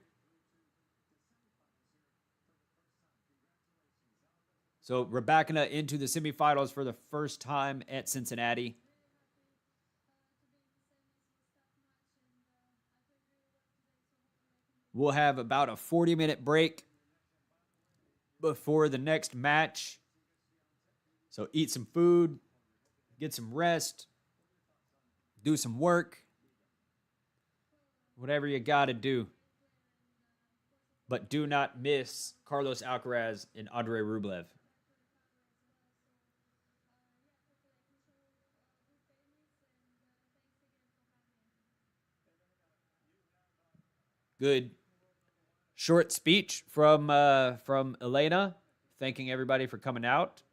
So Rybakina into the semifinals for the first time at Cincinnati. We'll have about a 40-minute break before the next match. So eat some food, get some rest, do some work, whatever you got to do. But do not miss Carlos Alcaraz and Andrei Rublev. Good short speech from Elena, thanking everybody for coming out.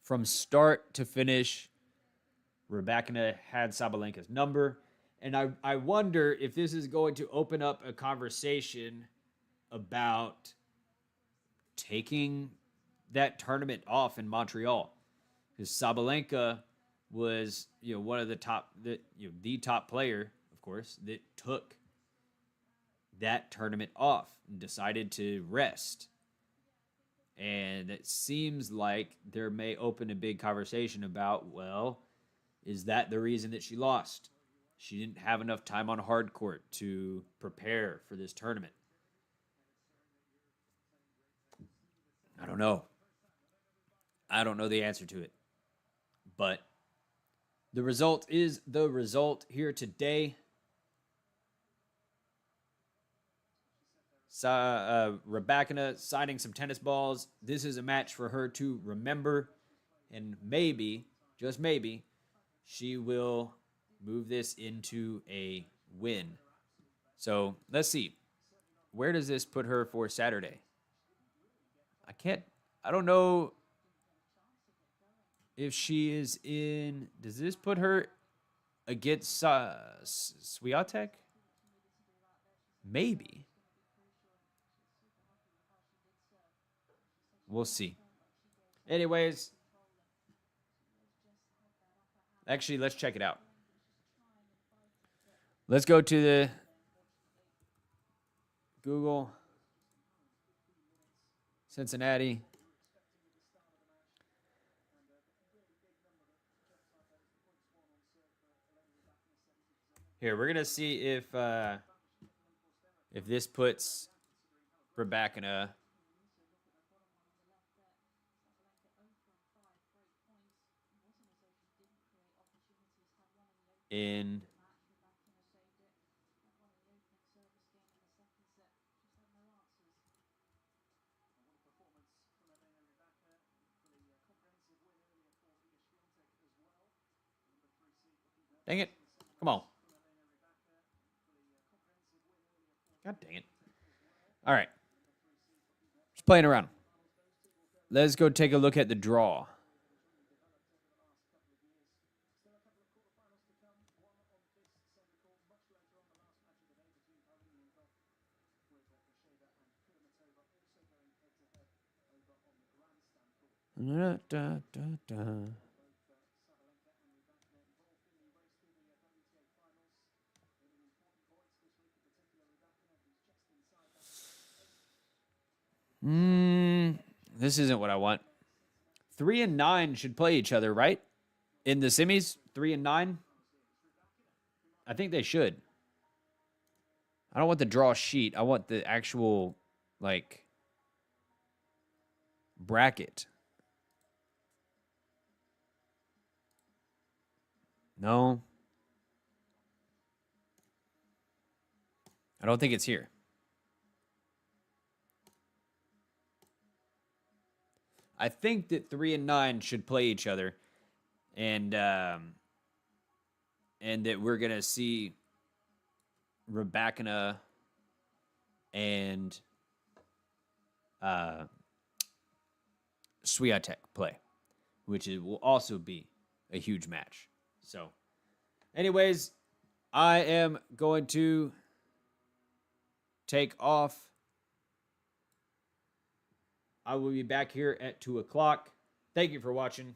From start to finish, Rybakina had Sabalenka's number. And I wonder if this is going to open up a conversation about taking that tournament off in Montreal, because Sabalenka was, one of the top, the top player, of course, that took that tournament off and decided to rest. And it seems like there may open a big conversation about, well, is that the reason that she lost? She didn't have enough time on hard court to prepare for this tournament. I don't know. I don't know the answer to it. But the result is the result here today. Rybakina signing some tennis balls. This is a match for her to remember. And maybe, just maybe, she will move this into a win. So let's see. Where does this put her for Saturday? I don't know if she is in. Does this put her against Swiatek? Maybe. We'll see. Anyways, actually, let's check it out. Let's go to the Google Cincinnati. Here, we're gonna see if this puts Rybakina in Dang it. Come on. God dang it. All right. Just playing around. Let's go take a look at the draw. Da, da, da, da. This isn't what I want. 3 and 9 should play each other, right? In the semis, 3 and 9. I think they should. I don't want the draw sheet. I want the actual, bracket. No. I don't think it's here. I think that 3 and 9 should play each other, and that we're gonna see Rybakina and Swiatek play, which will also be a huge match. So, anyways, I am going to take off. I will be back here at 2 o'clock. Thank you for watching.